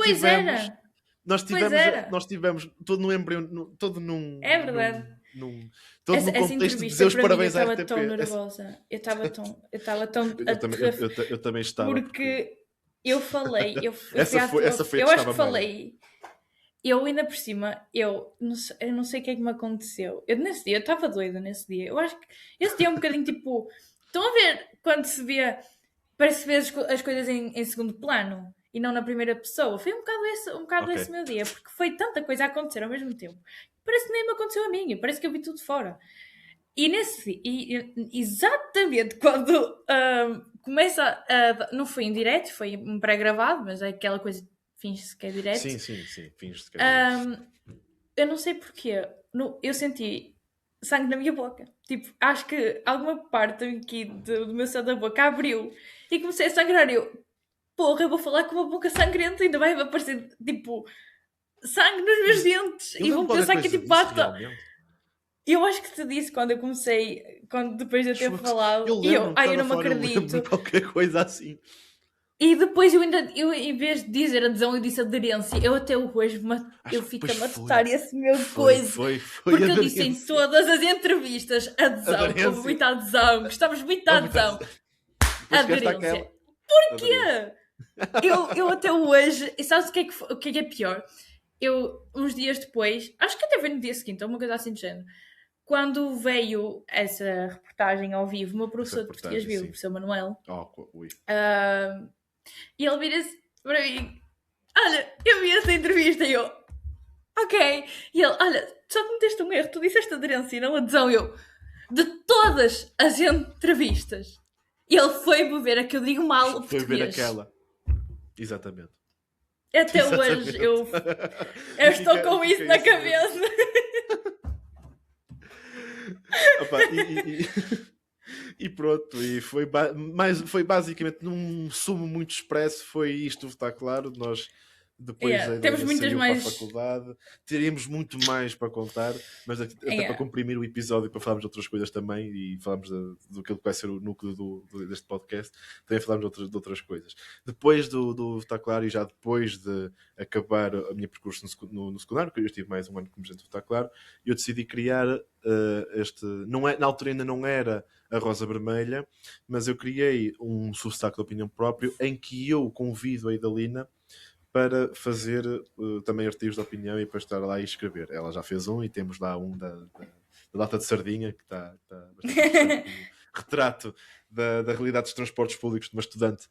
tivemos todo num embrião, todo num... É verdade. Todo no contexto de dizer os parabéns à RTP. Eu estava tão nervosa. Eu estava tão... Eu também estava. Porque eu falei... Eu acho que falei... Eu ainda por cima, eu não sei o que é que me aconteceu. Eu estava doida nesse dia. Eu acho que esse dia é um bocadinho tipo... Estão a ver quando se vê... Parece que vê as coisas em segundo plano e não na primeira pessoa. Foi um bocado esse meu dia, porque foi tanta coisa a acontecer ao mesmo tempo. Parece que nem me aconteceu a mim, parece que eu vi tudo fora. Exatamente quando começa não foi em direto, foi um pré-gravado, mas é aquela coisa, finge-se que é direto. Sim, finge-se que é direto. Eu não sei porquê, eu senti sangue na minha boca. Tipo, acho que alguma parte aqui do meu céu da boca abriu e comecei a sangrar. Eu, porra, eu vou falar com uma boca sangrenta, ainda vai aparecer, tipo, sangue nos meus dentes. Eu E vão lembro qualquer pensar que, coisa tipo, disso, bata. realmente. Eu acho que te disse quando eu comecei, depois de eu ter falado, Eu e lembro-me, eu não me fora, eu lembro-me acredito. de qualquer coisa assim. E depois eu em vez de dizer adesão, eu disse aderência. Eu até hoje eu que fico a depois matutar foi. esse meu Foi coisa. Porque eu disse em todas as entrevistas adesão, Aderência. houve muita adesão, gostamos muito da adesão. Aderência. Porquê? Eu até hoje, e sabes o que é pior? Eu, uns dias depois, acho que até foi no dia seguinte, ou uma coisa assim do género, quando veio essa reportagem ao vivo, o meu professor de português viu, o professor Manuel, e ele vira-se para mim, olha, eu vi essa entrevista e eu, ok, e ele, olha, só cometeste um erro, tu disseste aderência e não adesão, eu, de todas as entrevistas, ele foi ver a que eu digo mal o português. Foi ver aquela. Exatamente. Até hoje eu estou com isso na cabeça. Opa, e pronto, e foi basicamente num sumo muito expresso, foi isto, está claro, nós depois temos muitas mais para a faculdade, teríamos muito mais para contar, mas até para comprimir o episódio, para falarmos de outras coisas também, e falarmos do que vai ser o núcleo deste podcast, também falarmos de outras coisas. Depois do está claro, e já depois de acabar a minha percurso no secundário, porque eu estive mais um ano como gerente do está claro, eu decidi criar na altura ainda não era a Rosa Vermelha, mas eu criei um Substack de opinião próprio em que eu convido a Idalina para fazer também artigos de opinião e para estar lá e escrever. Ela já fez um e temos lá um da Lata de Sardinha, que está bastante interessante, um retrato da realidade dos transportes públicos de uma estudante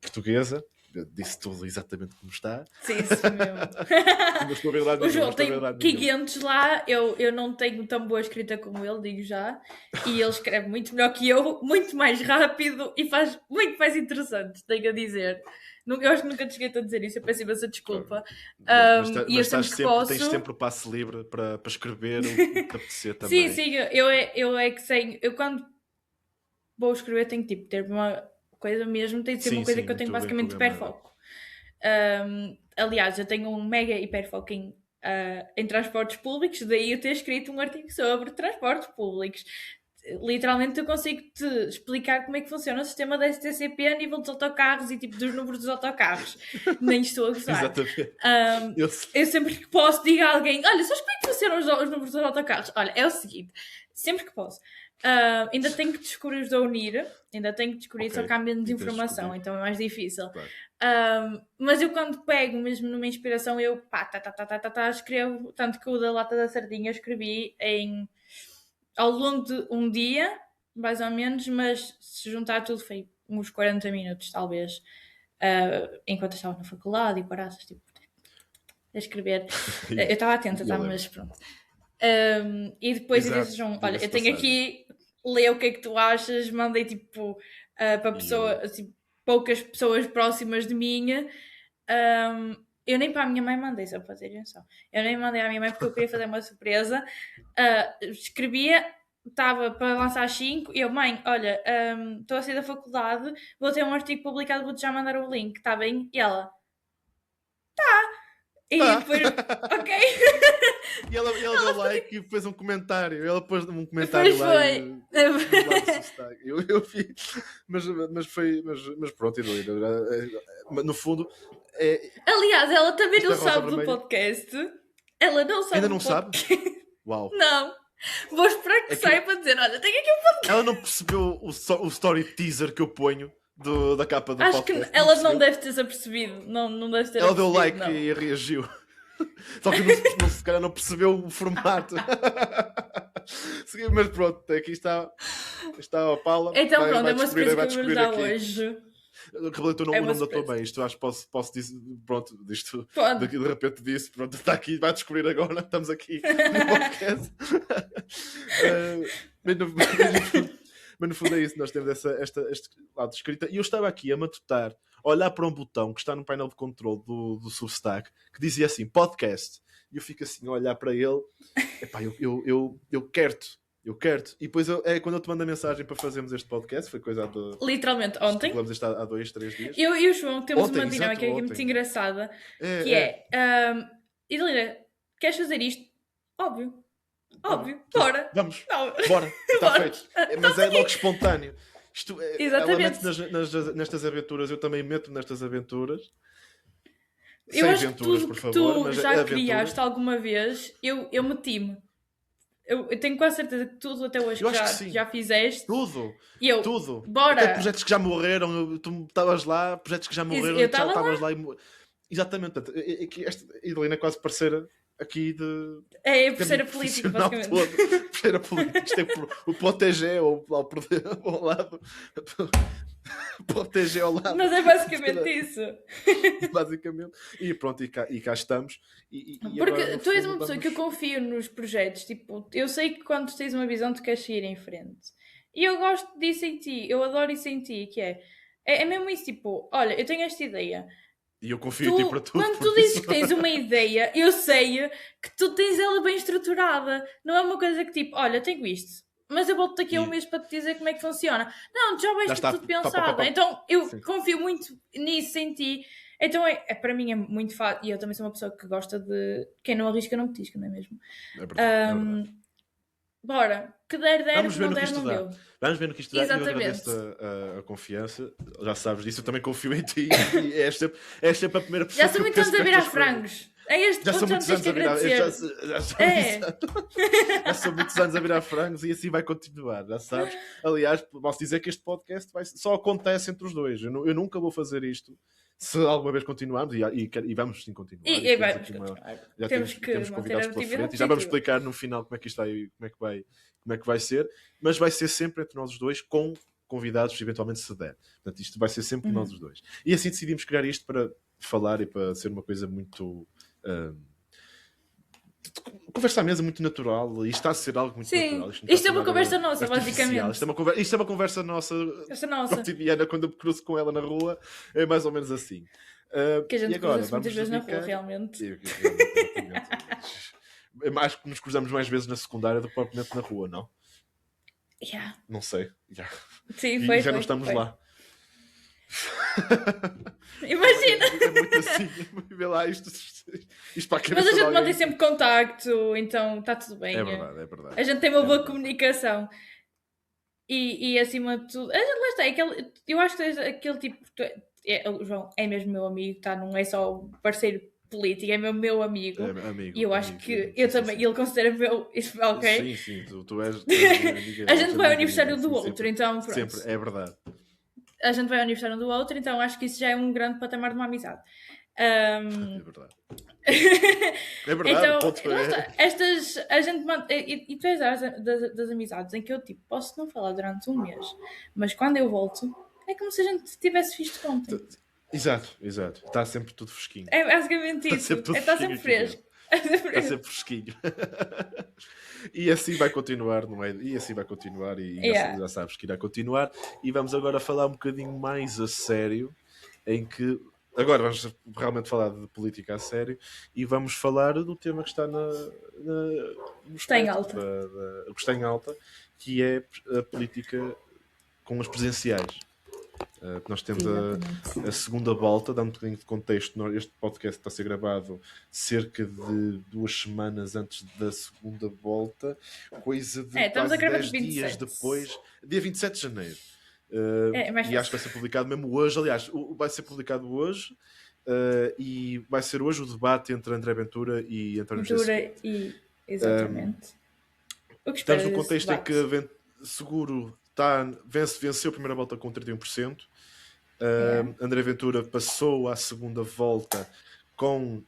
portuguesa. Eu disse tudo exatamente como está. Sim, isso mesmo. O João tem 500 lá, eu não tenho tão boa escrita como ele, digo já, e ele escreve muito melhor que eu, muito mais rápido e faz muito mais interessante, tenho a dizer. Eu acho que nunca te cheguei a dizer isso, eu peço imensa desculpa. Mas tens sempre o passe livre para escrever o que te apetecer também. Sim, eu é que sei, eu quando vou escrever tenho que ter uma coisa mesmo, tem de ser uma coisa que eu tenho basicamente hiperfoco. Aliás, eu tenho um mega hiperfoco em transportes públicos, daí eu ter escrito um artigo sobre transportes públicos. Literalmente eu consigo te explicar como é que funciona o sistema da STCP a nível dos autocarros e tipo dos números dos autocarros. Nem estou a gozar. Exatamente. Eu sempre que posso digo a alguém, olha, sabes como é que funcionam os números dos autocarros? Olha, é o seguinte, sempre que posso. Ainda tenho que descobrir os da Unir, só que há menos informação, então é mais difícil. Claro. Mas eu quando pego mesmo numa inspiração, eu escrevo, tanto que o da Lata da Sardinha escrevi ao longo de um dia, mais ou menos, mas se juntar tudo foi uns 40 minutos, talvez, enquanto eu estava na faculdade e paraças, tipo, a escrever. Eu estava atenta, mas pronto. E depois eu disse, João, olha, eu tenho aqui, lê o que é que tu achas, mandei tipo para pessoas, assim, poucas pessoas próximas de mim. Eu nem para a minha mãe mandei, só para terem noção. Eu nem mandei à minha mãe porque eu queria fazer uma surpresa. Escrevia, estava para lançar às 5 e eu, mãe, olha, estou a sair da faculdade, vou ter um artigo publicado, vou-te já mandar o link, está bem? E ela, tá. E depois, ok. E ela deu like e fez um comentário. Ela pôs um comentário lá. Eu vi. Mas pronto, no fundo. Aliás, ela também não sabe do podcast. Ela não sabe. Ainda não sabe? Uau. Não. Vou esperar que saia para dizer: olha, tenho aqui um podcast. Ela não percebeu o story teaser que eu ponho da capa do podcast. Acho que ela não deve ter se apercebido. Não deve ter. Ela deu like e reagiu. Só que se calhar não percebeu o formato. Mas pronto, aqui está a Paula. Então pronto, é uma surpresa que vamos dar hoje. Revelei o nome da tua mãe. Isto acho que posso dizer. Pronto, isto daqui de repente disse. Pronto, está aqui, vai descobrir agora. Estamos aqui no podcast. Mas no fundo é isso, nós temos este lado de escrita. E eu estava aqui a matutar, a olhar para um botão que está no painel de controle do Substack, que dizia assim, podcast. E eu fico assim a olhar para ele, epá, eu quero-te. Eu quero-te. E depois quando eu te mando a mensagem para fazermos este podcast, foi coisa literalmente ontem. Falamos isto há 2-3 dias. Eu e o João temos Ontem, uma dinâmica exato, que é muito ontem. engraçada, que Idalina, queres fazer isto? Óbvio, bora. Vamos, Não. bora, está Bora. feito. Mas é logo espontâneo. Ela Exatamente. mete nestas aventuras, eu também meto nestas aventuras. Eu Sem acho que aventuras, tudo por que favor. tu Mas já aventuras. criaste alguma vez, eu meti-me. Eu tenho quase certeza que tudo até hoje Eu que acho que sim. já fizeste. Tudo. E eu, Tudo. bora. Até projetos que já morreram, tu estavas lá, projetos que já morreram, Eu e tu já estava estavas lá. Exatamente. Portanto, esta Idalina é quase parceira aqui de... É por ser a política, basicamente. Por ser a política. Isto é o proteger ao lado. Proteger ao lado. Mas é basicamente isso. Basicamente. E pronto, e cá estamos. Porque agora, tu és fundo, uma pessoa que eu confio nos projetos. Tipo, eu sei que quando tu tens uma visão, tu queres seguir em frente. E eu gosto disso em ti. Eu adoro isso em ti, que é mesmo isso, tipo, olha, eu tenho esta ideia. E eu confio em ti para tudo. Quando tu dizes que tens uma ideia, eu sei que tu tens ela bem estruturada. Não é uma coisa que tipo, olha, tenho isto, mas eu volto daqui a um mês para te dizer como é que funciona. Não, já vais ter tudo pensado. Então eu confio muito nisso em ti. Então para mim é muito fácil. E eu também sou uma pessoa que gosta de quem não arrisca não petisca, não é mesmo? É verdade, é verdade. Bora, que der, vamos que ver não no que der, isto não dá. deu. Vamos ver no que isto dá. Exatamente. Eu agradeço a confiança. Já sabes disso, eu também confio em ti. E és sempre a primeira pessoa. Já são muitos anos a virar frangos. É este já ponto são já muitos tens anos que a virar. agradecer. Já são muitos anos a virar frangos e assim vai continuar, já sabes? Aliás, posso dizer que este podcast só acontece entre os dois. Eu nunca vou fazer isto se alguma vez continuarmos e vamos sim continuar. E vamos continuar. Já temos convidados pela frente e já vamos explicar no final como é que isto vai, como é que vai ser, mas vai ser sempre entre nós os dois com convidados, eventualmente se der. Portanto, isto vai ser sempre nós os dois. E assim decidimos criar isto para falar e para ser uma coisa muito... conversa à mesa muito natural e está a ser algo muito natural. Isto é uma conversa nossa, basicamente. Isto é uma conversa nossa cotidiana. Quando eu me cruzo com ela na rua, é mais ou menos assim. Que a gente cruza muitas vezes na rua, realmente. Acho que nos cruzamos mais vezes na secundária do que propriamente na rua, não? Yeah. Não sei. Yeah. Sim, foi. Já não estamos lá. Imagina! É muito assim. Vê lá isto para a cabeça. Mas a gente mantém sempre contacto, então está tudo bem. É verdade. A gente tem uma boa comunicação. E acima de tudo, lá está, eu acho que aquele tipo. O João é mesmo meu amigo, tá? Não é só parceiro político, é meu amigo. E eu acho que eu também, ele considera meu. Ok? Sim, tu és. A gente vai ao aniversário do outro, então pronto. Sempre, é verdade. A gente vai ao aniversário do outro, então acho que isso já é um grande patamar de uma amizade. É verdade. É verdade. Então, a gente e tu és das amizades em que eu tipo posso não falar durante um mês, mas quando eu volto é como se a gente tivesse visto ontem. Exato. Está sempre tudo fresquinho. É basicamente isso. Está sempre fresco. Está sempre fresquinho. E assim vai continuar, não é? E assim vai continuar e já sabes que irá continuar. E vamos agora falar um bocadinho mais a sério, em que agora vamos realmente falar de política a sério e vamos falar do tema que está no está em alta. Que está em alta, que é a política com as presidenciais. Nós temos a segunda volta, dando um bocadinho de contexto. Este podcast está a ser gravado cerca de 2 semanas antes da segunda volta, coisa de estamos quase a 10 dias depois, dia 27 de janeiro. E acho que vai ser publicado mesmo hoje. Aliás, vai ser publicado hoje e vai ser hoje o debate entre André Ventura e António José Seguro. Exatamente. Estamos no contexto em que Seguro venceu a primeira volta com 31%. André Ventura passou à segunda volta com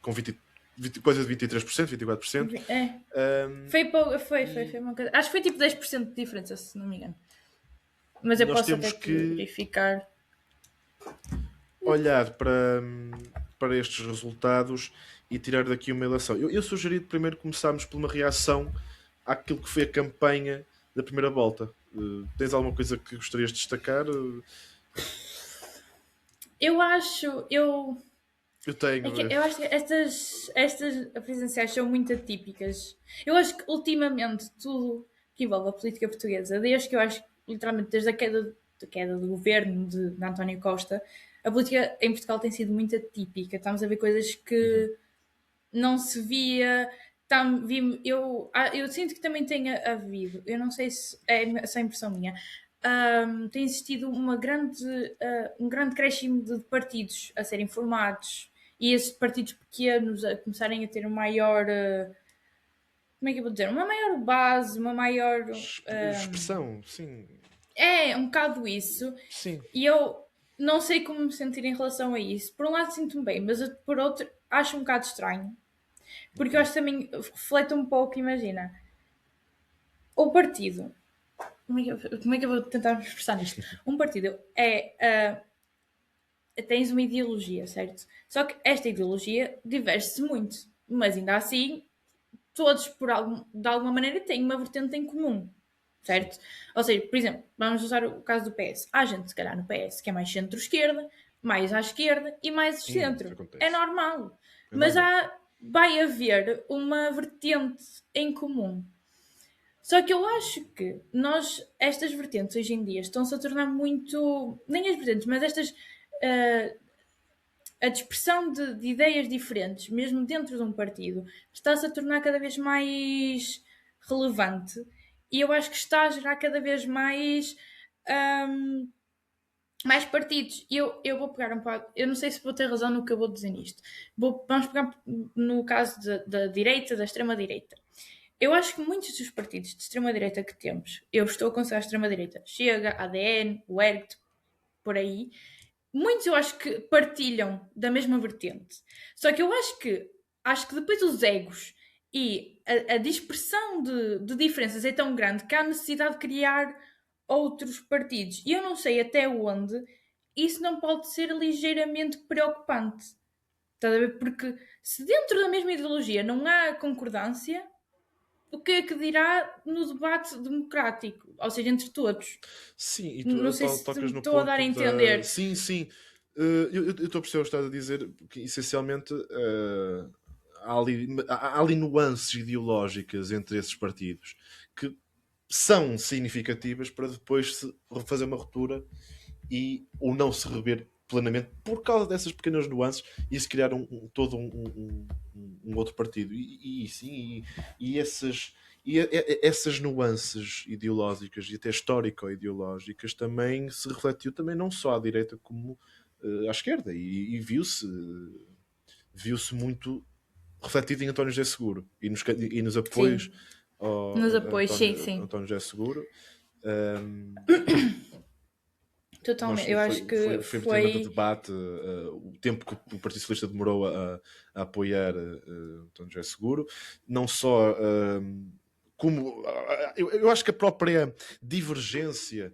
coisa de 23%, 24%. Foi uma coisa. Acho que foi tipo 10% de diferença, se não me engano. Mas eu posso até verificar. Olhar para estes resultados e tirar daqui uma eleição. Eu sugeri primeiro começarmos por uma reação àquilo que foi a campanha da primeira volta. Tens alguma coisa que gostarias de destacar? Eu acho, eu, Eu tenho. eu acho que estas presidenciais são muito atípicas. Eu acho que ultimamente tudo que envolve a política portuguesa, desde que eu acho que literalmente desde a queda do governo de António Costa, a política em Portugal tem sido muito atípica. Estamos a ver coisas que não se via. Eu sinto que também tenha havido, eu não sei se é essa a impressão minha, tem existido um grande crescimento de partidos a serem formados e esses partidos pequenos a começarem a ter um maior. Como é que eu vou dizer? Uma maior base, uma maior. Expressão, sim. É, um bocado isso. Sim. E eu não sei como me sentir em relação a isso. Por um lado sinto-me bem, mas por outro acho um bocado estranho. Porque eu acho que também reflete um pouco, imagina, o partido. Como é que eu vou tentar me expressar nisto? Um partido tens uma ideologia, certo? Só que esta ideologia diverge-se muito, mas ainda assim, todos, de alguma maneira, têm uma vertente em comum, certo? Ou seja, por exemplo, vamos usar o caso do PS. Há gente, se calhar, no PS que é mais centro-esquerda, mais à esquerda e mais Isso centro. É acontece. normal. É Mas normal. vai haver uma vertente em comum. Só que eu acho que estas vertentes hoje em dia estão-se a tornar muito. Nem as vertentes, mas uh, a dispersão de ideias diferentes, mesmo dentro de um partido, está-se a tornar cada vez mais relevante e eu acho que está a gerar cada vez um, mais partidos. Eu vou pegar um pouco. Eu não sei se vou ter razão no que eu vou dizer nisto. Vamos pegar no caso da direita, da extrema-direita. Eu acho que muitos dos partidos de extrema-direita que temos, eu estou a considerar a extrema-direita, Chega, ADN, o ERGT, por aí, muitos eu acho que partilham da mesma vertente. Só que eu acho que depois os egos e a dispersão de diferenças é tão grande que há necessidade de criar outros partidos. E eu não sei até onde isso não pode ser ligeiramente preocupante. Estás a ver? Porque se dentro da mesma ideologia não há concordância, o que é que dirá no debate democrático? Ou seja, entre todos. Sim, e Não tu sei se me tocas no estou a dar a ponto da. entender. Sim, sim. Eu estou a perceber o que estás a dizer, que essencialmente há ali nuances ideológicas entre esses partidos que são significativas para depois se fazer uma ruptura e ou não se rever plenamente por causa dessas pequenas nuances e se criar todo um outro partido. E sim, essas nuances ideológicas e até histórico-ideológicas também se refletiu também não só à direita como à esquerda e viu-se muito refletido em António José Seguro e nos apoios Sim, ao nos apoios, sim, sim. António José Seguro. Totalmente. Eu acho que Foi efetivamente o foi. debate, o tempo que o Partido Socialista demorou a apoiar António José Seguro, não só como eu acho que a própria divergência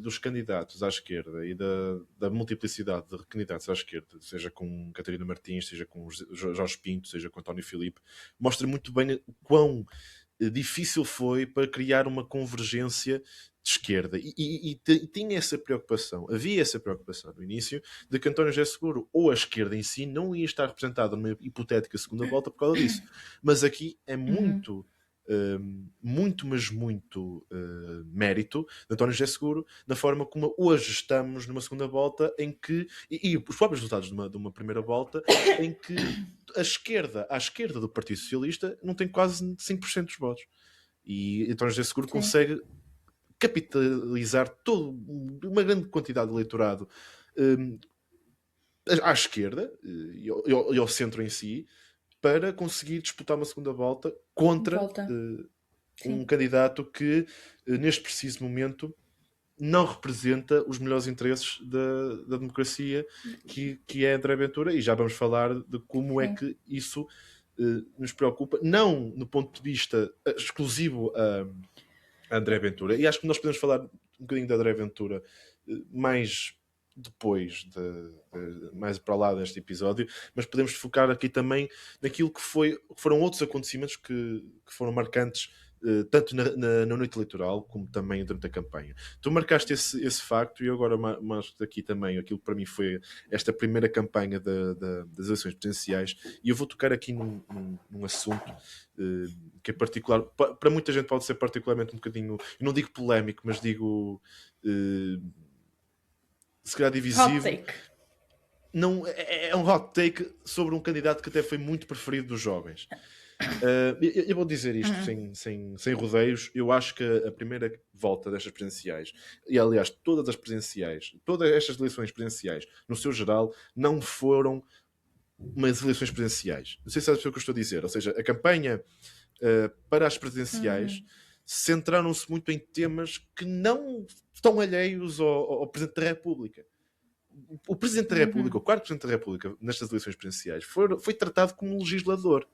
dos candidatos à esquerda e da multiplicidade de candidatos à esquerda, seja com Catarina Martins, seja com Jorge Pinto, seja com António Filipe, mostra muito bem o quão difícil foi para criar uma convergência de esquerda e tinha essa preocupação, havia essa preocupação no início de que António José Seguro ou a esquerda em si não ia estar representada numa hipotética segunda volta por causa disso, mas aqui é muito mas muito mérito de António José Seguro na forma como hoje estamos numa segunda volta em que, e os próprios resultados de uma primeira volta em que à esquerda do Partido Socialista não tem quase 5% dos votos e António José Seguro Sim. consegue capitalizar uma grande quantidade de eleitorado à esquerda e ao centro em si para conseguir disputar uma segunda volta contra um candidato que neste preciso momento não representa os melhores interesses da democracia que é André Ventura, e já vamos falar de como é que isso nos preocupa, não no ponto de vista exclusivo a André Ventura, e acho que nós podemos falar um bocadinho de André Ventura mais depois, mais para lá deste episódio, mas podemos focar aqui também naquilo que foram outros acontecimentos que foram marcantes tanto na noite eleitoral como também durante a campanha. Tu marcaste esse facto e eu agora mais aqui também aquilo que para mim foi esta primeira campanha das eleições presidenciais e eu vou tocar aqui num assunto que é particular, para muita gente pode ser particularmente um bocadinho, eu não digo polémico, mas digo se calhar Hot divisivo. take. Não, é um hot take sobre um candidato que até foi muito preferido dos jovens. Eu vou dizer isto sem rodeios. Eu acho que a primeira volta destas presidenciais, e aliás, todas as presidenciais, todas estas eleições presidenciais, no seu geral, não foram umas eleições presidenciais. Não sei se sabes o que eu estou a dizer. Ou seja, a campanha para as presidenciais centraram-se muito em temas que não estão alheios ao Presidente da República. O Presidente da República, o quarto Presidente da República, nestas eleições presidenciais, foi tratado como um legislador.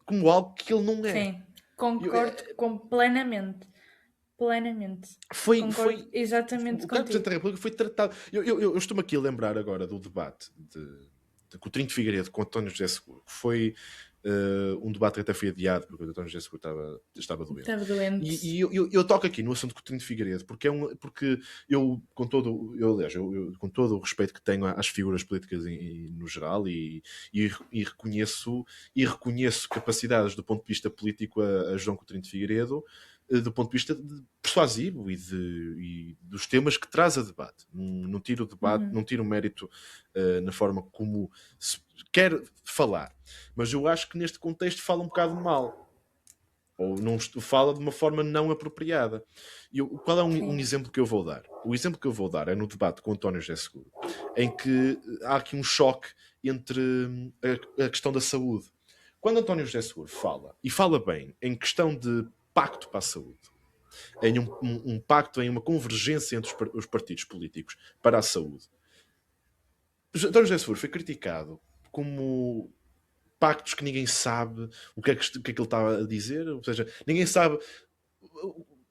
Como algo que ele não é. Sim, concordo plenamente. Plenamente. Concordo exatamente o quarto contigo. Presidente da República foi tratado. Eu estou-me aqui a lembrar agora do debate de Coutinho de Figueiredo com António José Seguro, que foi um debate que até foi adiado porque o António José Seguro estava doente. Estava doente. E eu toco aqui no assunto de Coutinho de Figueiredo porque eu com todo o respeito que tenho às figuras políticas no geral e reconheço capacidades do ponto de vista político a João Coutinho de Figueiredo, do ponto de vista persuasivo e dos temas que traz a debate. Não tiro o debate, não tiro o mérito na forma como se quer falar. Mas eu acho que neste contexto fala um bocado mal. Ou não fala de uma forma não apropriada. Qual é um exemplo que eu vou dar? O exemplo que eu vou dar é no debate com António José Seguro, em que há aqui um choque entre a questão da saúde. Quando António José Seguro fala, e fala bem, em questão de pacto para a saúde, em um pacto, em uma convergência entre os partidos políticos para a saúde, António José Seguro foi criticado como pactos que ninguém sabe o que é que ele estava a dizer, ou seja, ninguém sabe.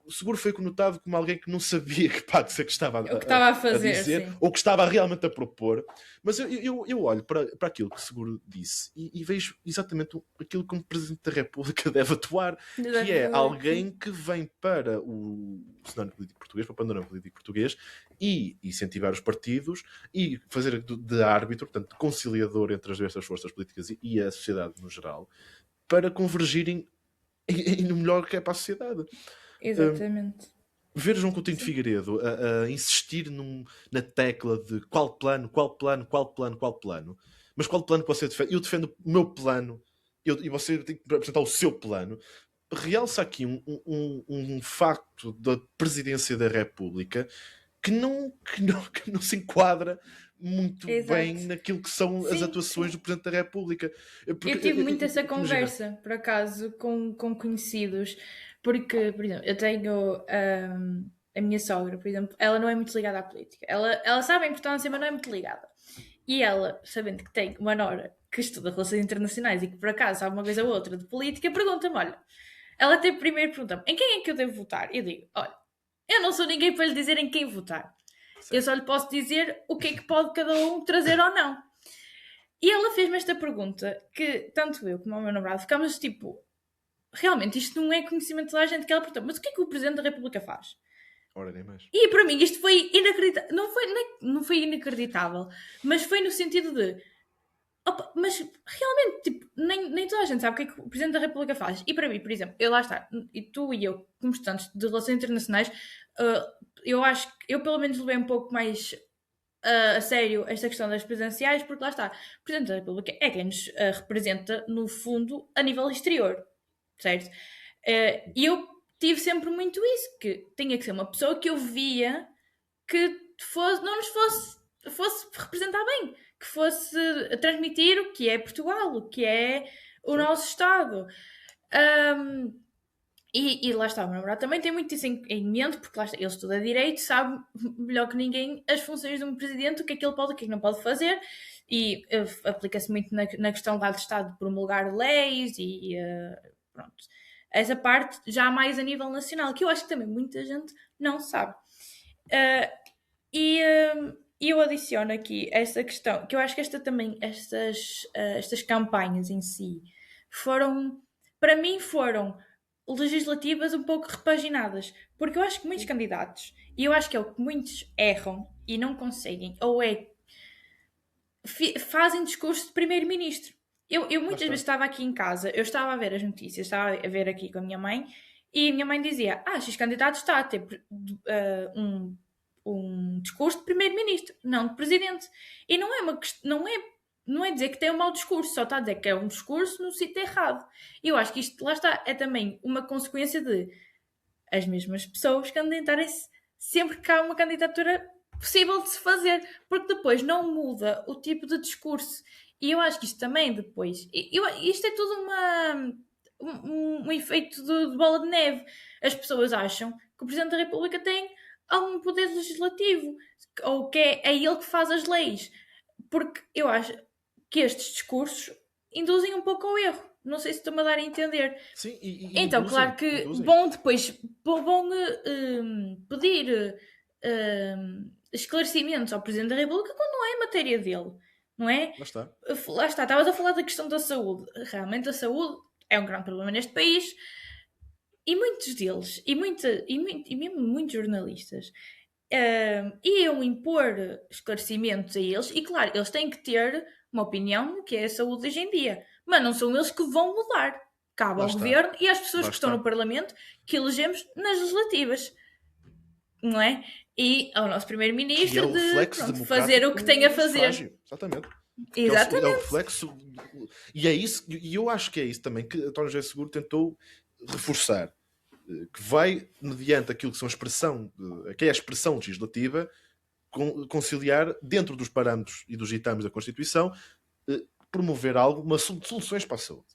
O Seguro foi conotado como alguém que não sabia que pactos é que estava a fazer, dizer, sim. ou que estava realmente a propor. Mas eu olho para aquilo que o Seguro disse e vejo exatamente aquilo que um Presidente da República deve atuar, que é alguém que vem para o cenário político português, para o panorama político português, e incentivar os partidos e fazer de árbitro, portanto, de conciliador entre as diversas forças políticas e a sociedade no geral, para convergirem no melhor que é para a sociedade. Exatamente. Ver João Coutinho de Figueiredo a insistir na tecla de qual plano, mas qual plano você defende? Eu defendo o meu plano e você tem que apresentar o seu plano. Realça aqui um facto da presidência da República que não se enquadra muito bem naquilo que são as atuações do Presidente da República. Porque eu tive muito essa conversa, por acaso, com conhecidos, porque, por exemplo, eu tenho a minha sogra, por exemplo, ela não é muito ligada à política. Ela sabe a importância, mas não é muito ligada. E ela, sabendo que tem uma nora que estuda relações internacionais e que por acaso sabe uma coisa ou outra de política, pergunta-me, olha, ela até primeiro pergunta-me, em quem é que eu devo votar? Eu digo, olha, eu não sou ninguém para lhe dizer em quem votar. Certo. Eu só lhe posso dizer o que é que pode cada um trazer ou não. E ela fez-me esta pergunta que tanto eu como o meu namorado ficámos tipo, realmente isto não é conhecimento da gente, que ela perguntou, mas o que é que o Presidente da República faz? Ora, nem mais. E para mim isto foi inacreditável. Não foi inacreditável, mas foi no sentido de opa, mas realmente, tipo, nem toda a gente sabe o que é que o Presidente da República faz. E para mim, por exemplo, eu lá está, e tu e eu, como estudantes de relações internacionais, eu acho que eu pelo menos levei um pouco mais a sério esta questão das presidenciais, porque lá está, o Presidente da República é quem nos representa, no fundo, a nível exterior, certo? E eu tive sempre muito isso, que tinha que ser uma pessoa que eu via que não nos fosse representar bem, que fosse transmitir o que é Portugal, o que é o nosso Estado. E lá está, o meu namorado também tem muito isso em mente, porque lá está, ele estuda Direito, sabe melhor que ninguém as funções de um presidente, o que é que ele pode, o que é que não pode fazer, e aplica-se muito na questão lá do Estado de promulgar leis e pronto. Essa parte já mais a nível nacional, que eu acho que também muita gente não sabe. E eu adiciono aqui esta questão, que eu acho que estas campanhas em si foram, para mim, foram legislativas um pouco repaginadas. Porque eu acho que muitos candidatos, e eu acho que é o que muitos erram e não conseguem, ou é fazem discurso de primeiro-ministro. Eu Lá muitas vezes está. estava aqui em casa, eu estava a ver as notícias, estava a ver aqui com a minha mãe, e a minha mãe dizia: X candidato está a ter um discurso de primeiro-ministro, não de presidente. E não é uma não é dizer que tem um mau discurso, só está a dizer que é um discurso no sítio errado. E eu acho que isto, lá está, é também uma consequência de as mesmas pessoas candidatarem-se sempre que há uma candidatura possível de se fazer, porque depois não muda o tipo de discurso. E eu acho que isto também depois. Isto é tudo um efeito de bola de neve. As pessoas acham que o Presidente da República tem algum poder legislativo, ou que é ele que faz as leis. Porque eu acho que estes discursos induzem um pouco ao erro. Não sei se estou-me a dar a entender. Sim, e Então, claro induzem, que induzem. bom depois vão pedir esclarecimentos ao Presidente da República quando não é matéria dele, não é? Lá está. Lá está, estavas a falar da questão da saúde. Realmente a saúde é um grande problema neste país e muitos deles, e mesmo muitos jornalistas, iam impor esclarecimentos a eles, e claro, eles têm que ter uma opinião que é a saúde hoje em dia, mas não são eles que vão mudar. Cabe Lá ao está. governo e às pessoas Lá que estão no está. Parlamento que elegemos nas legislativas, não é? E ao nosso Que é primeiro-ministro o de reflexo pronto, fazer o que tem democrático a do fazer. sufrágio. Exatamente. Que é o Exatamente. reflexo. E é isso, e eu acho que é isso também que António José Seguro tentou reforçar. Que vai, mediante aquilo que são que é a expressão legislativa, conciliar, dentro dos parâmetros e dos ditames da Constituição, promover soluções para a saúde.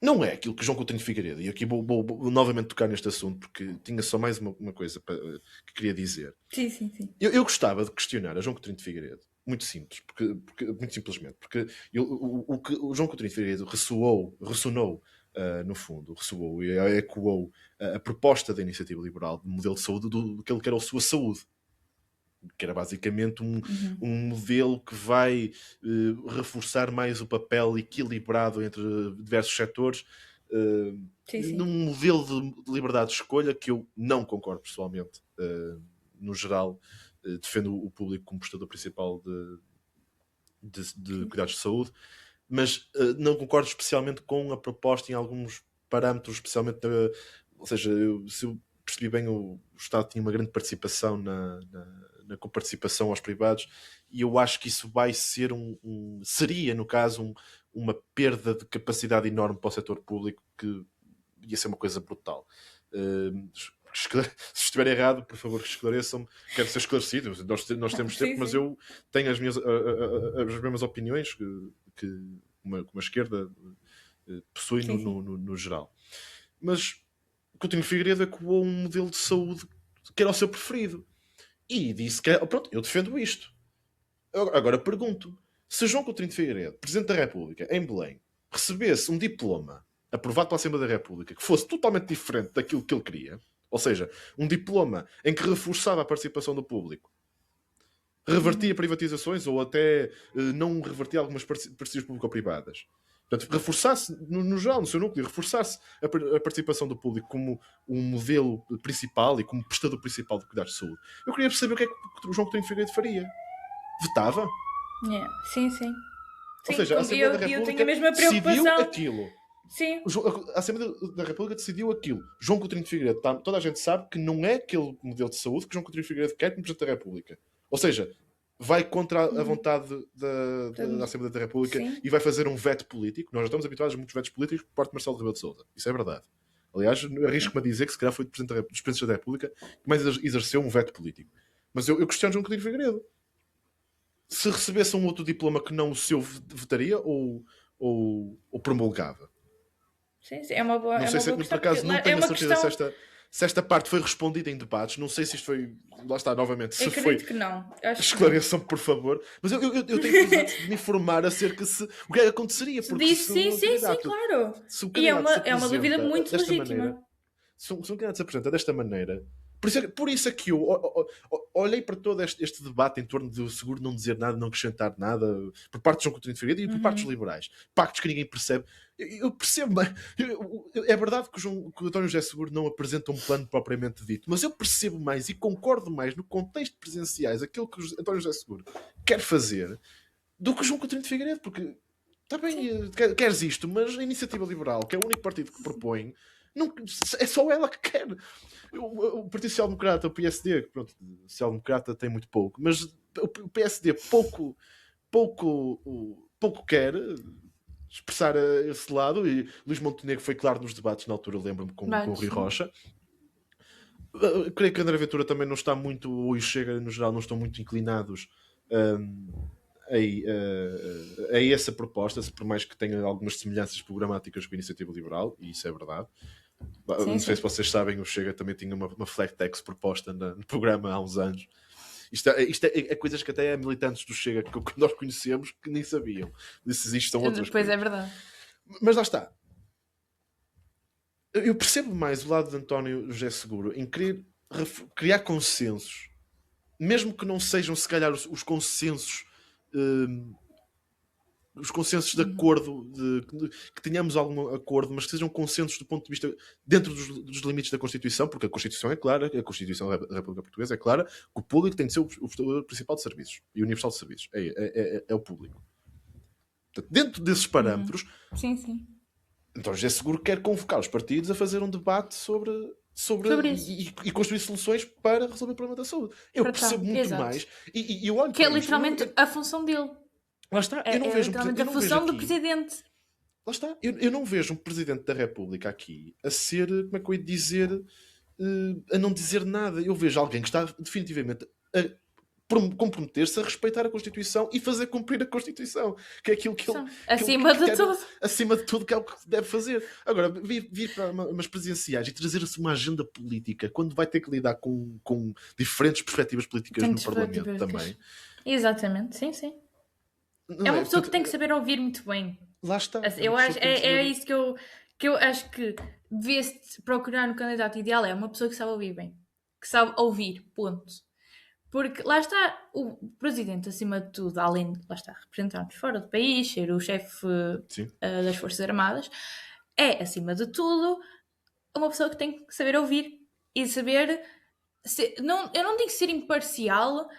Não é aquilo que João Coutinho de Figueiredo, e aqui vou novamente tocar neste assunto, porque tinha só mais uma coisa que queria dizer. Sim, sim, sim. Eu gostava de questionar a João Coutinho de Figueiredo, muito simples, muito simplesmente, porque o que o João Coutinho de Figueiredo ressonou, no fundo, ressoou e ecoou a proposta da iniciativa liberal de modelo de saúde do que ele quer a sua saúde, que era basicamente um modelo que vai reforçar mais o papel equilibrado entre diversos setores, Sim, sim. num modelo de liberdade de escolha que eu não concordo pessoalmente. No geral, defendo o público como prestador principal de cuidados de saúde, mas não concordo especialmente com a proposta em alguns parâmetros, especialmente, ou seja, se eu percebi bem, o Estado tinha uma grande participação na coparticipação aos privados, e eu acho que isso vai ser seria, no caso, uma perda de capacidade enorme para o setor público, que ia ser uma coisa brutal. Se estiver errado, por favor, esclareçam-me. Quero ser esclarecido. Nós temos tempo, Sim, mas sim. eu tenho as mesmas opiniões que uma esquerda possui Sim, sim. no geral. Mas Coutinho Figueiredo ecoou um modelo de saúde que era o seu preferido. E disse que, pronto, eu defendo isto. Agora pergunto, se João Coutinho de Figueiredo, Presidente da República, em Belém, recebesse um diploma aprovado pela Assembleia da República que fosse totalmente diferente daquilo que ele queria, ou seja, um diploma em que reforçava a participação do público, revertia privatizações ou até não revertia algumas parcerias público-privadas, portanto, reforçasse, no geral, no seu núcleo, reforçasse a participação do público como um modelo principal e como prestador principal de cuidados de saúde. Eu queria perceber o que é que o João Coutinho de Figueiredo faria. Vetava? Yeah. Sim, sim. Ou Sim, seja, a Assembleia da eu tenho a República mesma decidiu preocupação. aquilo. Sim. A Assembleia da República decidiu aquilo. João Coutinho de Figueiredo, toda a gente sabe que não é aquele modelo de saúde que João Coutinho de Figueiredo quer como Presidente da República. Ou seja, vai contra a vontade da Assembleia da República. Sim. E vai fazer um veto político. Nós já estamos habituados a muitos vetos políticos por parte de Marcelo Rebelo de Sousa. Isso é verdade. Aliás, arrisco-me a dizer que se calhar foi dos Presidentes da República que mais exerceu um veto político. Mas eu questiono João Coutinho de Figueiredo. Se recebesse um outro diploma que não o seu, vetaria ou promulgava? Sim, sim. É uma boa, Não é sei uma se, boa por questão, acaso, porque não é tenho a uma certeza questão. se esta parte foi respondida em debates. Não sei se isto foi. Lá está, novamente, se foi. Acredito que não. Eu acho que não. Esclareçam-me, por favor. Mas eu tenho curiosidade de me informar acerca o que é que aconteceria. Porque Disse, sim, sim, sim, claro. se o E candidato se é uma dúvida apresenta muito desta legítima. maneira, se um candidato se apresenta desta maneira, por isso é que eu olhei para todo este debate em torno do seguro não dizer nada, não acrescentar nada, por parte de João Coutinho de Figueiredo e por parte dos liberais. Pactos que ninguém percebe. Eu percebo, mas é verdade que o António José Seguro não apresenta um plano propriamente dito, mas eu percebo mais e concordo mais no contexto presidenciais aquilo que o António José Seguro quer fazer do que o João Coutinho de Figueiredo, porque está bem, queres isto, mas a Iniciativa Liberal, que é o único partido que propõe, não, é só ela que quer. O Partido Social Democrata, o PSD, pronto, o Social Democrata tem muito pouco, mas o PSD pouco quer expressar esse lado, e Luís Montenegro foi claro nos debates na altura, lembro-me, com o Rui Rocha. Creio que André Ventura também não está muito, ou o Chega no geral não estão muito inclinados a essa proposta, por mais que tenha algumas semelhanças programáticas com a Iniciativa Liberal, e isso é verdade. Não sei se vocês sabem, o Chega também tinha uma flat tax proposta no programa há uns anos. Isto é coisas que até militantes do Chega que nós conhecemos que nem sabiam. Isto são outras Pois coisas. é verdade. Mas lá está. Eu percebo mais o lado de António José Seguro em querer criar consensos, mesmo que não sejam, se calhar, os consensos de acordo, que tenhamos algum acordo, mas que sejam consensos do ponto de vista dentro dos limites da Constituição, porque a Constituição é clara, a Constituição da República Portuguesa é clara, que o público tem de ser o prestador principal de serviços e universal de serviços. É o público. Portanto, dentro desses parâmetros, sim. então José Seguro quer convocar os partidos a fazer um debate sobre e construir soluções para resolver o problema da saúde. Eu percebo muito mais. E eu olho que é literalmente a função dele. Lá está. Eu não vejo literalmente a função do presidente. Lá está. Eu não vejo um presidente da República aqui a ser, como é que eu ia dizer, a não dizer nada. Eu vejo alguém que está definitivamente a comprometer-se a respeitar a Constituição e fazer cumprir a Constituição, que é aquilo que ele acima de tudo. Acima de tudo, que é o que deve fazer. Agora, vir para umas presidenciais e trazer-se uma agenda política quando vai ter que lidar com diferentes perspectivas políticas no Parlamento também. Exatamente, sim. É uma pessoa que tem que saber ouvir muito bem. Lá está. Eu acho, isso que eu acho que devia-se procurar no candidato ideal, é uma pessoa que sabe ouvir bem. Que sabe ouvir, ponto. Porque lá está o presidente, acima de tudo, além de lá está representar-nos fora do país, ser o chefe das Forças Armadas, é, acima de tudo, uma pessoa que tem que saber ouvir e saber... eu não digo ser imparcial,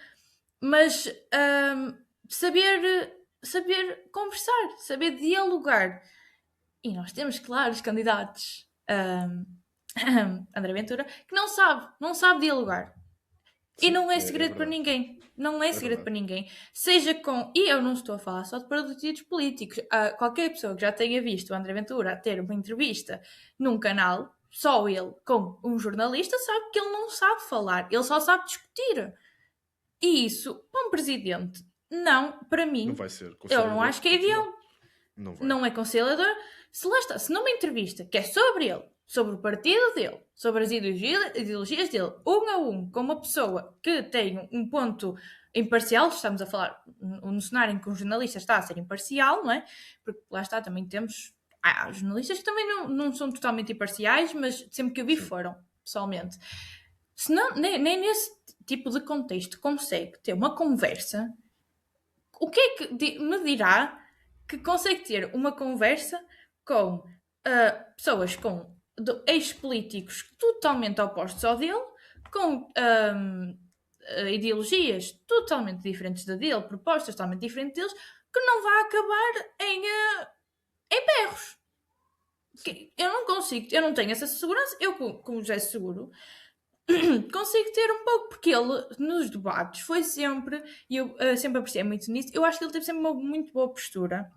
mas saber conversar, saber dialogar. E nós temos, claro, os candidatos André Ventura, que não sabe dialogar. E não é segredo para ninguém. Não é segredo para ninguém. Seja com... E eu não estou a falar só de partidos políticos. Qualquer pessoa que já tenha visto o André Ventura ter uma entrevista num canal, só ele com um jornalista, sabe que ele não sabe falar. Ele só sabe discutir. E isso, para um presidente, não, para mim... Não vai ser. Eu não acho que é ideal. Não é conciliador. Se lá está, se numa entrevista que é sobre ele, sobre o partido dele, sobre as ideologias dele, um a um, com uma pessoa que tem um ponto imparcial, estamos a falar no cenário em que um jornalista está a ser imparcial, não é? Porque lá está, também temos jornalistas que também não são totalmente imparciais, mas sempre que eu vi foram, pessoalmente. Se não, nem nesse tipo de contexto consegue ter uma conversa, o que é que me dirá que consegue ter uma conversa com pessoas com ex-políticos totalmente opostos ao dele, com ideologias totalmente diferentes da dele, propostas totalmente diferentes deles, que não vai acabar em berros. Eu não consigo, eu não tenho essa segurança. Eu, como José Seguro, consigo ter um pouco, porque ele nos debates foi sempre, e eu sempre apreciei muito nisso, eu acho que ele teve sempre uma muito boa postura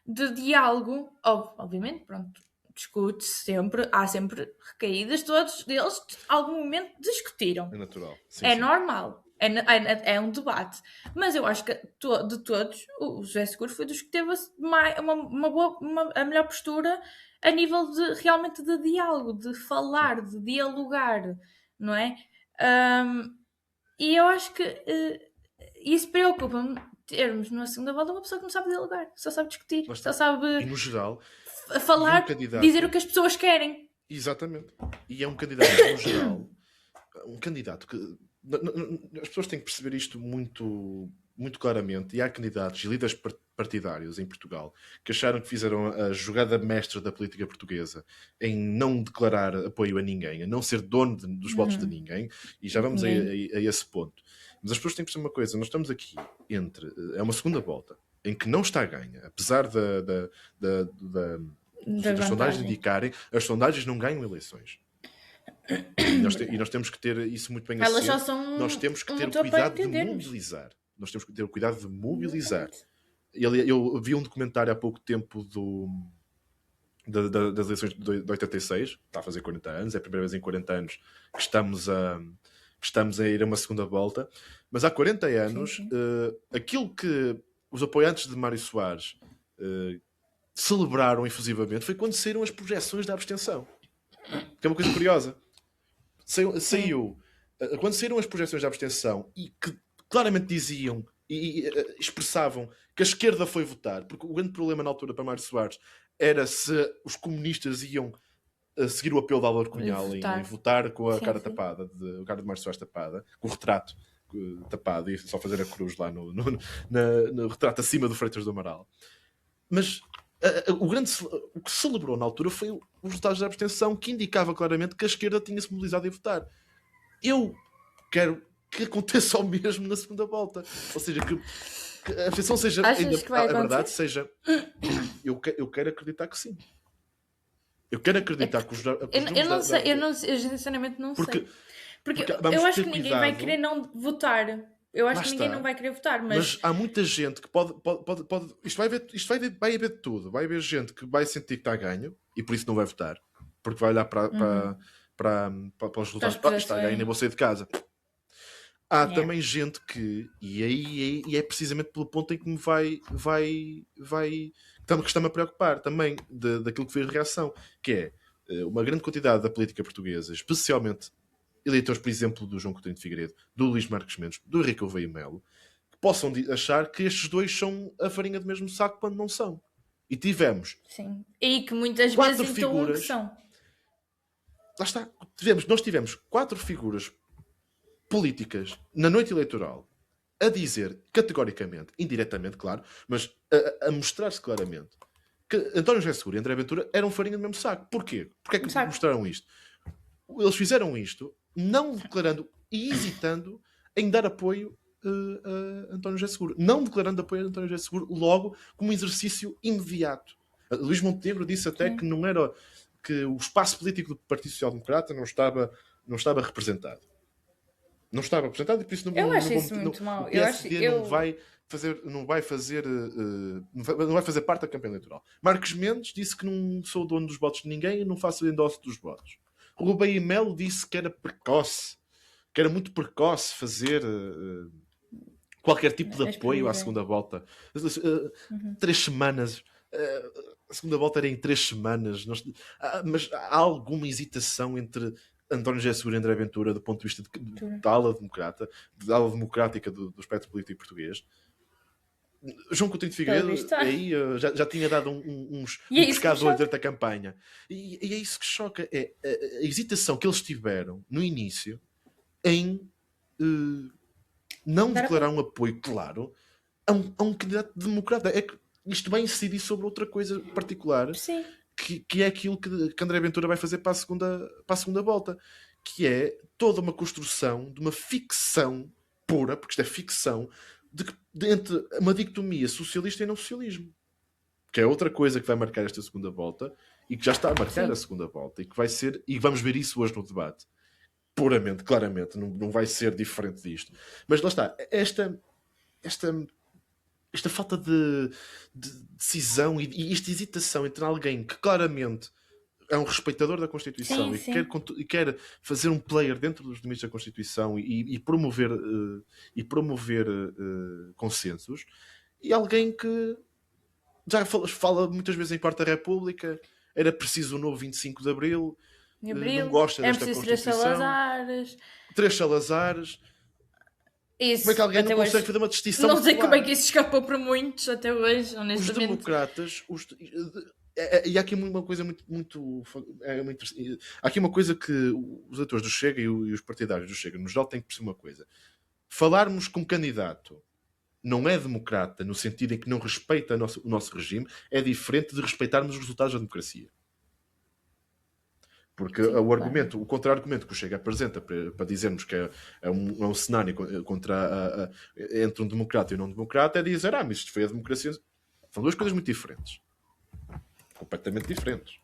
de diálogo. Obviamente, pronto, discute-se sempre, há sempre recaídas, todos eles em algum momento discutiram. É natural. Sim. Normal. É um debate. Mas eu acho que de todos, o José Seguro foi dos que teve a melhor postura a nível realmente de diálogo, de falar, de dialogar, não é? E eu acho que isso preocupa-me, termos numa segunda volta uma pessoa que não sabe dialogar, só sabe discutir, só sabe e no geral, falar, dizer o que as pessoas querem. Exatamente. E é um candidato, no geral, um candidato que... As pessoas têm que perceber isto muito muito claramente, e há candidatos e líderes partidários em Portugal que acharam que fizeram a jogada mestra da política portuguesa em não declarar apoio a ninguém, a não ser dono dos votos de ninguém, e já vamos a esse ponto. Mas as pessoas têm que perceber uma coisa, nós estamos aqui é uma segunda volta, em que não está a ganha, apesar das sondagens indicarem, as sondagens não ganham eleições. E nós temos que ter isso muito bem Elas assente. só são Nós temos que ter o motor para cuidado de entendermos. mobilizar. Nós temos que ter o cuidado de mobilizar. Eu vi um documentário há pouco tempo das eleições de 86, está a fazer 40 anos, é a primeira vez em 40 anos que estamos a ir a uma segunda volta, mas há 40 anos, aquilo que os apoiantes de Mário Soares celebraram efusivamente foi quando saíram as projeções da abstenção, que é uma coisa curiosa. Quando saíram as projeções da abstenção e que claramente diziam e expressavam que a esquerda foi votar, porque o grande problema na altura para Mário Soares era se os comunistas iam seguir o apelo de Álvaro Cunhal em votar com a cara tapada, a cara de Mário Soares tapada, com o retrato tapado e só fazer a cruz lá no retrato acima do Freitas do Amaral. Mas o que celebrou na altura foi os resultados da abstenção, que indicava claramente que a esquerda tinha-se mobilizado a votar. Eu quero que aconteça o mesmo na segunda volta. Ou seja, que a abstenção seja ainda a verdade, seja... Eu quero acreditar que sim. Eu quero acreditar que os eu sinceramente não sei. Porque eu acho que ninguém vai querer não votar. Eu acho que ninguém não vai querer votar, mas há muita gente que pode isto vai haver de tudo. Vai haver gente que vai sentir que está a ganho e por isso não vai votar, porque vai olhar para os resultados, está a ganho, nem vou sair de casa. Há também gente que, e é precisamente pelo ponto em que me que está-me a preocupar também daquilo que foi a reação, que é uma grande quantidade da política portuguesa, especialmente eleitores, por exemplo, do João Coutinho de Figueiredo, do Luís Marques Mendes, do Henrique Gouveia Melo, que possam achar que estes dois são a farinha do mesmo saco quando não são. E tivemos... Sim. E que muitas vezes figuras, que são. Lá está. Nós tivemos 4 figuras políticas na noite eleitoral a dizer categoricamente, indiretamente, claro, mas a mostrar-se claramente que António José Seguro e André Ventura eram farinha do mesmo saco. Porquê? Porquê é que mostraram isto? Eles fizeram isto não declarando e hesitando em dar apoio a António José Seguro. Não declarando apoio a António José Seguro logo como exercício imediato. Luís Montenegro disse até que não era... que o espaço político do Partido Social Democrata não estava representado. Não estava representado e por isso eu acho isso muito mal. O PSD não vai fazer parte da campanha eleitoral. Marques Mendes disse que não sou dono dos votos de ninguém e não faço o endosso dos votos. Gouveia Melo disse que era precoce, que era muito precoce fazer qualquer tipo de apoio à segunda volta. 3 semanas. A segunda volta era em 3 semanas. Mas há alguma hesitação entre António José Seguro e André Ventura do ponto de vista da ala democrática do espectro político português. João Coutinho de Figueiredo aí, já tinha dado uns pescadores durante a campanha. E é isso que choca. É a hesitação que eles tiveram no início em não declarar um apoio claro a um candidato democrata. É que isto vai incidir sobre outra coisa particular. Sim. Que é aquilo que André Ventura vai fazer para a segunda volta, que é toda uma construção de uma ficção pura, porque isto é ficção, entre uma dicotomia socialista e não socialismo, que é outra coisa que vai marcar esta segunda volta e que já está a marcar a segunda volta e que vai ser, e vamos ver isso hoje no debate, puramente, claramente, não vai ser diferente disto. Mas lá está, esta falta de decisão e esta hesitação entre alguém que claramente é um respeitador da Constituição e quer fazer um player dentro dos limites da Constituição e promover consensos, e alguém que já fala muitas vezes em Quarta República, era preciso um novo 25 de Abril, não gosta desta Constituição. 3 Salazares. Isso, como é que alguém não consegue fazer uma distinção? Não sei como é que isso escapou por muitos até hoje, honestamente. Os democratas... E há aqui uma coisa muito há aqui uma coisa que os atores do Chega e os partidários do Chega no geral têm que perceber uma coisa. Falarmos com um candidato não é democrata no sentido em que não respeita o nosso regime, é diferente de respeitarmos os resultados da democracia. Porque Sim, o claro. contra-argumento que o Chega apresenta para dizermos que é um cenário entre um democrata e um não democrata é dizer, mas isto foi a democracia. São duas coisas muito diferentes. Completamente diferentes.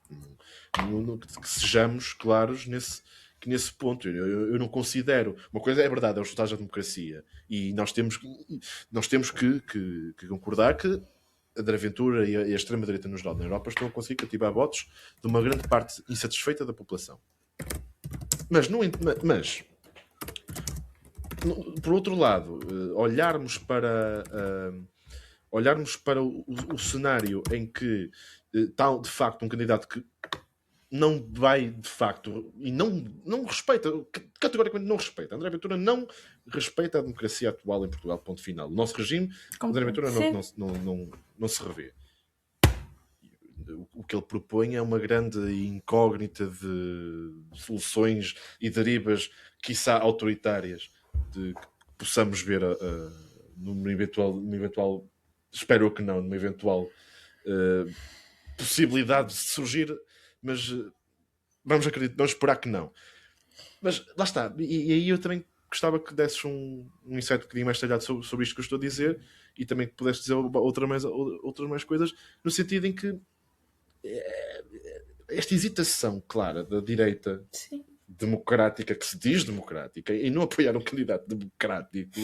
Que sejamos claros nesse ponto. Eu não considero. Uma coisa é verdade, é os resultados da democracia. E nós temos que concordar que a André Ventura e a extrema-direita no geral na Europa estão a conseguir cativar votos de uma grande parte insatisfeita da população. Mas por outro lado, olharmos para o cenário em que está de facto um candidato que não vai de facto e não respeita, categoricamente não respeita. André Ventura não respeita a democracia atual em Portugal, ponto final. O nosso regime, André Ventura não se revê. O que ele propõe é uma grande incógnita de soluções e derivas, quiçá autoritárias, de que possamos ver numa eventual, espero que não, numa eventual possibilidade de surgir, mas vamos esperar que não. Mas lá está, e aí eu também gostava que desses um insight um bocadinho mais detalhado sobre isto que eu estou a dizer, e também que pudesse dizer outras mais coisas, no sentido em que esta hesitação clara da direita democrática, que se diz democrática, e não apoiar um candidato democrático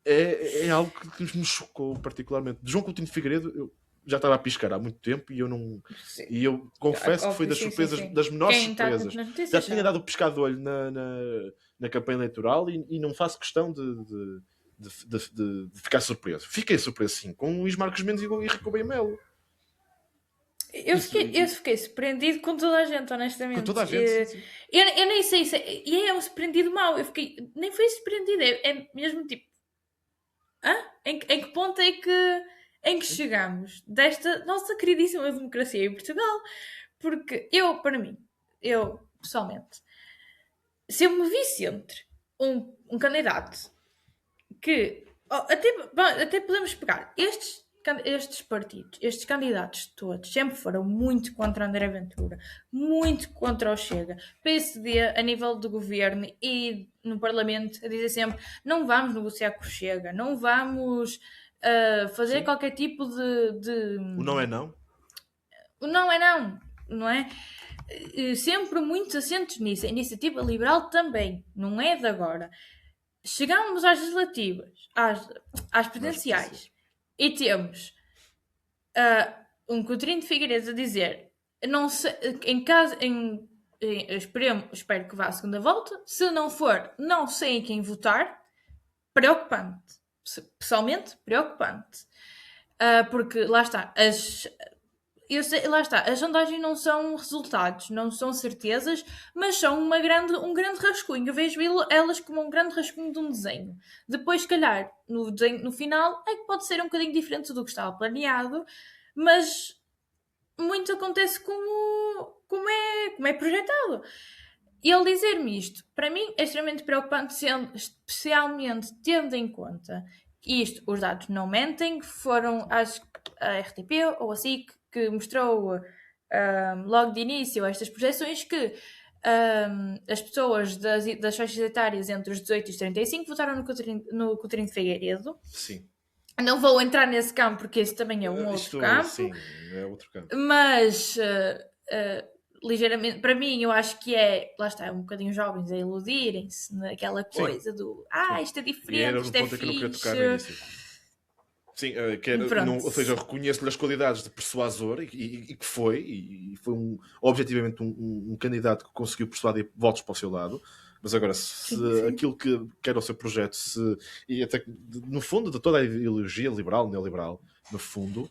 é algo que me chocou particularmente. De João Coutinho de Figueiredo, eu já estava a piscar há muito tempo e eu não. Sim. E eu confesso que foi das surpresas, das menores surpresas. Já tinha dado o piscado de olho na campanha eleitoral e não faço questão de ficar surpreso. Fiquei surpreso, sim, com o Luís Marcos Mendes e Rico Melo. Eu fiquei surpreendido com toda a gente, honestamente. Com toda a gente, sim. Eu nem sei se... E é um surpreendido mau. Eu fiquei... Nem foi surpreendido. É mesmo tipo... Em que ponto é em que chegamos desta nossa queridíssima democracia em Portugal? Porque eu, pessoalmente, se eu me visse entre um candidato que... até podemos pegar estes partidos, estes candidatos todos, sempre foram muito contra André Ventura, muito contra o Chega. PSD, a nível do governo e no Parlamento, a dizer sempre: não vamos negociar com o Chega, não vamos fazer qualquer tipo de... O não é não? O não é não, não é? Sempre muito assentos nisso. A iniciativa liberal também, não é de agora. Chegámos às legislativas, às presidenciais, e temos um Coutinho de Figueiredo a dizer: não sei, espero que vá à segunda volta. Se não for, não sei em quem votar. Preocupante. Pessoalmente, preocupante. Porque lá está, lá está, as sondagens não são resultados, não são certezas, mas são um grande rascunho. Eu vejo elas como um grande rascunho de um desenho. Depois, se calhar, no final, é que pode ser um bocadinho diferente do que estava planeado, mas muito acontece como é projetado. E ele dizer-me isto, para mim, é extremamente preocupante, especialmente tendo em conta isto, os dados não mentem, foram a RTP ou a SIC que mostrou logo de início estas projeções que as pessoas das faixas etárias entre os 18 e os 35 votaram no Coutinho de Figueiredo. Sim. Não vou entrar nesse campo porque esse também é um outro campo. Sim, é outro campo. Mas ligeiramente, para mim, eu acho que lá está, um bocadinho jovens a iludirem-se naquela coisa do isto é diferente, isto é fixe. Sim, ou seja, eu reconheço-lhe as qualidades de persuasor e que foi objetivamente um candidato que conseguiu persuadir votos para o seu lado. Mas agora, se aquilo que era o seu projeto, e até no fundo de toda a ideologia liberal, neoliberal, no fundo,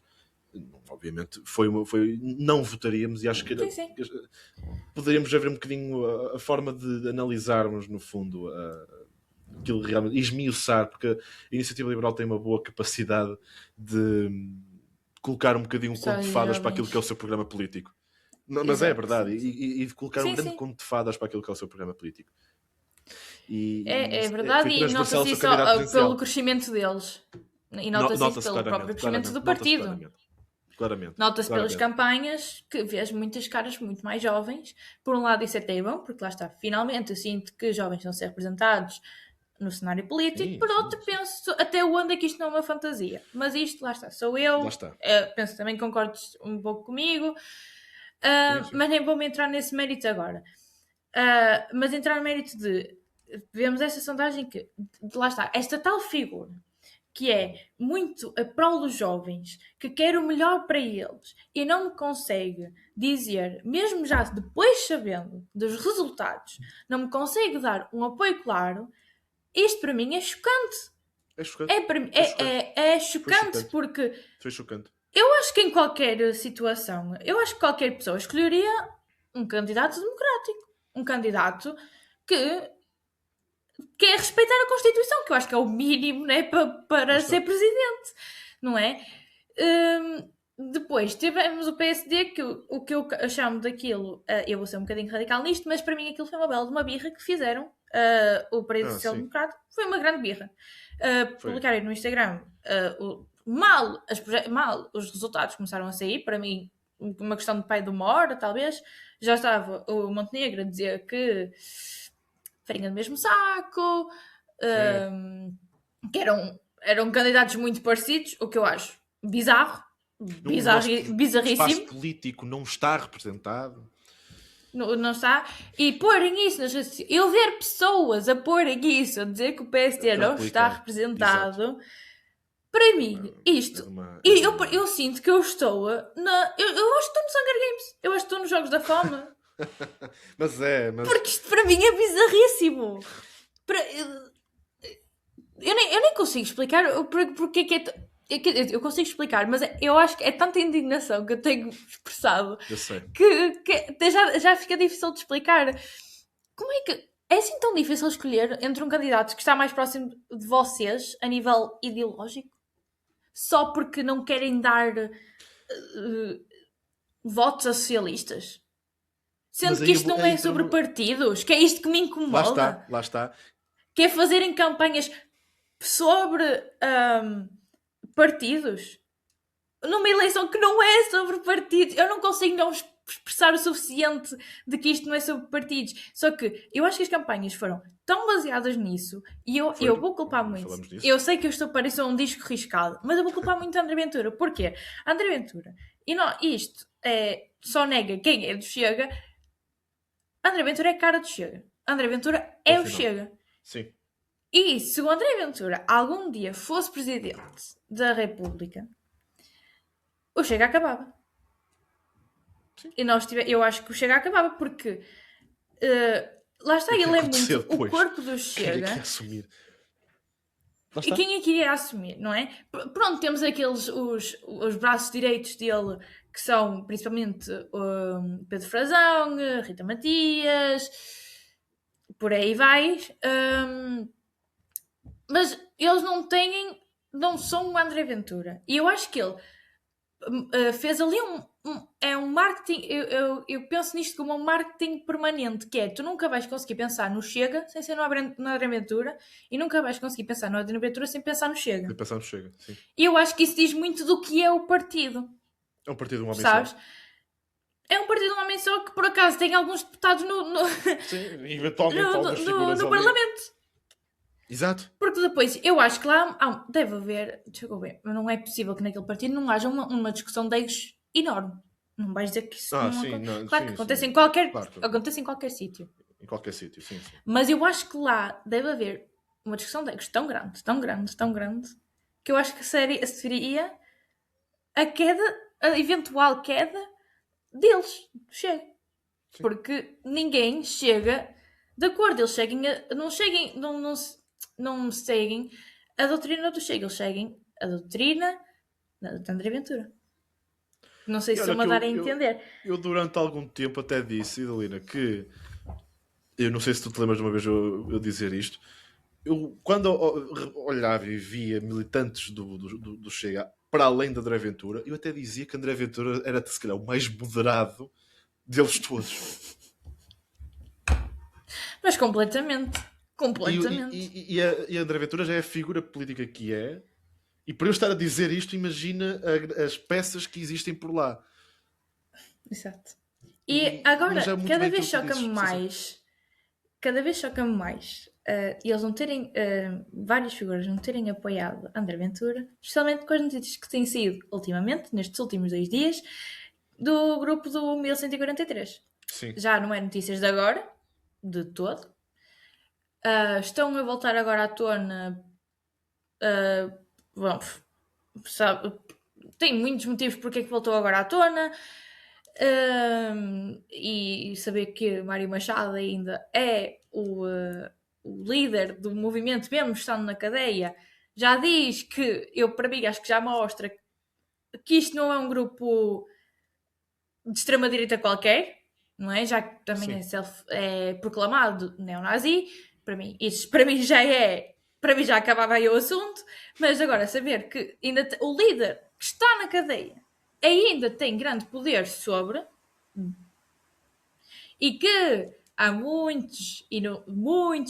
obviamente não votaríamos, e acho que poderíamos ver um bocadinho a forma de analisarmos, no fundo, aquilo realmente esmiuçar, porque a Iniciativa Liberal tem uma boa capacidade de colocar um bocadinho um conto de fadas para aquilo que é o seu programa político. Mas é verdade, e de colocar um grande conto de fadas para aquilo que é o seu programa político. É foi verdade, e transversal nota-se ao seu isso candidato presidencial. pelo crescimento deles. E nota-se isso Nota-se pelo próprio claramente, crescimento do nota-se partido. claramente, Nota-se pelas claramente. campanhas que vês muitas caras muito mais jovens. Por um lado, isso é até bom, porque lá está, finalmente eu sinto que jovens estão a ser representados no cenário político. Sim, Por sim, outro, sim. penso até onde é que isto não é uma fantasia. Mas isto, lá está, sou Lá eu. está. Penso também que concordes um pouco comigo. Sim, sim. Mas nem vou-me entrar nesse mérito agora. Mas entrar no mérito de. Vemos esta sondagem que. Lá está, esta tal figura que é muito a prol dos jovens, que quer o melhor para eles e não me consegue dizer, mesmo já depois sabendo dos resultados, não me consegue dar um apoio claro, isto para mim é chocante. É chocante. É chocante chocante. porque Foi chocante. eu acho que em qualquer situação, eu acho que qualquer pessoa escolheria um candidato democrático. Um candidato que quer respeitar a Constituição, que eu acho que é o mínimo, né, para ser presidente, não é? Depois tivemos o PSD, que o que eu chamo daquilo, eu vou ser um bocadinho radical nisto, mas para mim aquilo foi uma bela de uma birra que fizeram o Partido Social Democrata. Foi uma grande birra. Publicarem no Instagram mal os resultados começaram a sair, para mim uma questão de pai de uma hora, talvez. Já estava o Montenegro a dizer que farinha do mesmo saco, que eram candidatos muito parecidos, o que eu acho bizarro, bizarríssimo. O espaço político não está representado. Não está. E porem isso nas redes sociais. Eu ver pessoas a porem isso, a dizer que o PSD não está representado. Exato. Para mim, isto. Eu sinto que eu estou eu acho que estou no Hunger Games. Eu acho que estou nos Jogos da Fome. mas Porque isto para mim é bizarríssimo. Eu nem consigo explicar porque é que é. Eu consigo explicar, mas eu acho que é tanta indignação que eu tenho expressado que já fica difícil de explicar. Como é que é assim tão difícil escolher entre um candidato que está mais próximo de vocês a nível ideológico só porque não querem dar votos a socialistas? Sendo que isto não é sobre partidos, que é isto que me incomoda. Lá está. Que é fazerem campanhas sobre partidos numa eleição que não é sobre partidos. Eu não consigo não expressar o suficiente de que isto não é sobre partidos. Só que eu acho que as campanhas foram tão baseadas nisso e eu vou culpar muito. Eu sei que eu estou a parecer um disco riscado, mas eu vou culpar muito a André Ventura. Porquê? André Ventura, e não, isto só nega quem é do Chega. André Ventura é cara do Chega. André Ventura é o Chega. Sim. E se o André Ventura algum dia fosse presidente da República, o Chega acabava. Sim. E eu acho que o Chega acabava porque lá está, ele é muito o corpo do Chega. Quem é que ia assumir? E quem é que iria assumir, não é? Pronto, temos aqueles os braços direitos dele, que são principalmente Pedro Frazão, Rita Matias, por aí vai. Mas eles não são o André Ventura. E eu acho que ele fez ali um marketing. Eu penso nisto como um marketing permanente, que é: tu nunca vais conseguir pensar no Chega sem ser no André Ventura, e nunca vais conseguir pensar no André Ventura sem pensar no Chega. Sem pensar no Chega, sim. E eu acho que isso diz muito do que é o partido. É um partido de um homem só. É um partido de um homem só que, por acaso, tem alguns deputados Sim, eventualmente no Parlamento. Exato. Porque depois, eu acho que lá deve haver, deixa eu ver, não é possível que naquele partido não haja uma discussão de egos enorme. Não vais dizer que isso claro que acontece em qualquer acontece em qualquer sítio. Em qualquer sítio, sim. Mas eu acho que lá deve haver uma discussão de egos tão grande, que eu acho que seria a eventual queda deles. Chega. Porque ninguém chega de acordo. Eles não seguem a doutrina do Chega. Eles seguem a doutrina da André Ventura. Não sei se estou-me a dar a entender. Eu durante algum tempo até disse, Idalina, que eu não sei se tu te lembras de uma vez eu dizer isto. Eu, quando olhava e via militantes do Chega para além de André Ventura, eu até dizia que André Ventura era, se calhar, o mais moderado deles todos. Mas completamente. Completamente. E a André Ventura já é a figura política que é, e para eu estar a dizer isto, imagina as peças que existem por lá. Exato. E agora, mas é muito cada bem vez aquilo que tu choca-me dizes. Sim, sim. mais. Cada vez choca-me mais eles não terem, várias figuras não terem apoiado André Ventura, especialmente com as notícias que têm sido ultimamente, nestes últimos 2 dias, do grupo do 1143. Sim. Já não é notícias de agora, de todo. Estão a voltar agora à tona. Bom, sabe, tem muitos motivos porque é que voltou agora à tona. E saber que Mário Machado ainda é o líder do movimento, mesmo estando na cadeia, já diz que, para mim, acho que já mostra que isto não é um grupo de extrema-direita qualquer, não é? Já que também é proclamado neonazi, para mim já acabava aí o assunto, mas agora saber que ainda o líder que está na cadeia ainda tem grande poder sobre, e que há muitos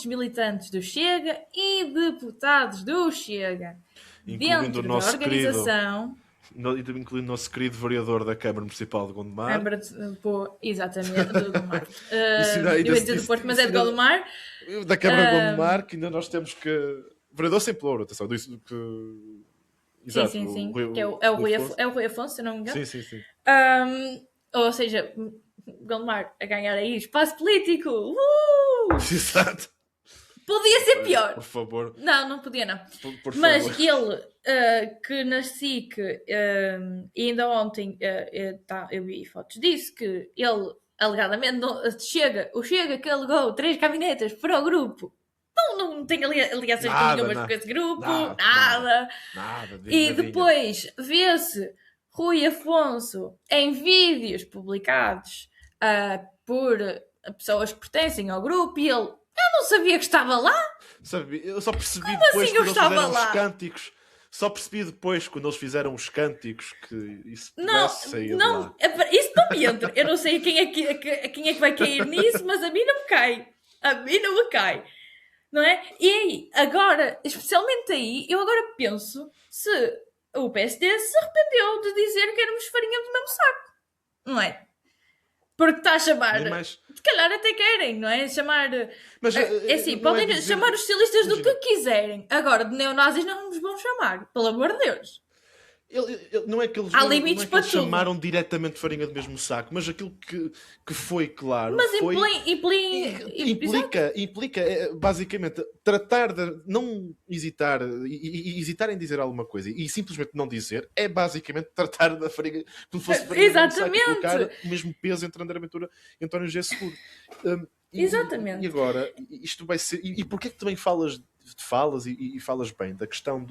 militantes do Chega e deputados do Chega Incluindo dentro da organização. Incluindo o nosso querido vereador da Câmara Municipal de Gondomar. Exatamente, do Gondomar. Eu ia dizer do Porto, mas é de Gondomar. Da Câmara de Gondomar, que ainda nós temos que... Vereador sem pluro, atenção, disso que... Exato, sim. Que é o Rui Afonso, se não me engano. Sim. Ou seja, Gondomar a ganhar aí espaço político. Exato. Podia ser pior. Por favor. Não podia não. Por mas favor. Ele, que na SIC, e ainda ontem eu vi fotos disso, que ele alegadamente o Chega que alegou 3 caminhonetas para o grupo. Não tem ligações nenhumas com esse grupo, nada. E depois vê-se Rui Afonso em vídeos publicados por pessoas que pertencem ao grupo, e ele, eu não sabia que estava lá. Eu só percebi Como depois assim quando eles fizeram lá? os cânticos. Só percebi depois quando eles fizeram os cânticos que isso pudesse sair não, de lá. Isso não me entra. Eu não sei quem é que vai cair nisso, mas a mim não me cai. Não é? E aí, agora, especialmente aí, eu agora penso se o PSD se arrependeu de dizer que éramos farinha do mesmo saco. Não é? Porque está a chamar... Se calhar até querem, não é? Chamar... Mas, é assim, podem chamar os socialistas do que quiserem. Agora, de neonazis não nos vão chamar. Pelo amor de Deus. Não é que eles, há limites para tudo. Chamaram diretamente farinha do mesmo saco, mas aquilo que foi claro. Mas foi, implica basicamente tratar de não hesitar em dizer alguma coisa e simplesmente não dizer, é basicamente tratar da farinha como se fosse farinha do saco, e colocar o mesmo peso entre André Ventura e António José Seguro. Exatamente. E agora, isto vai ser. E porquê que também falas e falas bem da questão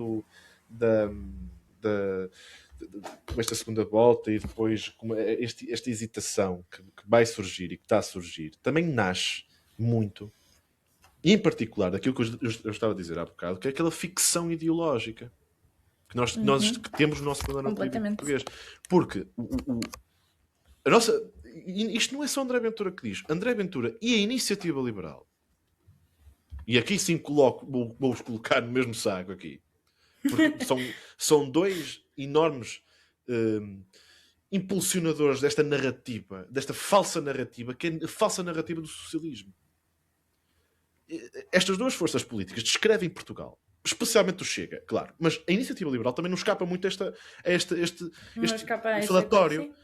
com esta segunda volta e depois com esta hesitação que vai surgir e que está a surgir, também nasce muito, e em particular daquilo que eu estava a dizer há bocado, que é aquela ficção ideológica que nós que temos no nosso programa político português. Porque a nossa... Isto não é só André Ventura que diz. André Ventura e a Iniciativa Liberal, e aqui sim vou-vos colocar no mesmo saco aqui, porque são dois enormes impulsionadores desta narrativa, desta falsa narrativa, que é a falsa narrativa do socialismo. Estas duas forças políticas descrevem Portugal, especialmente o Chega, claro, mas a Iniciativa Liberal também não escapa muito a este relatório.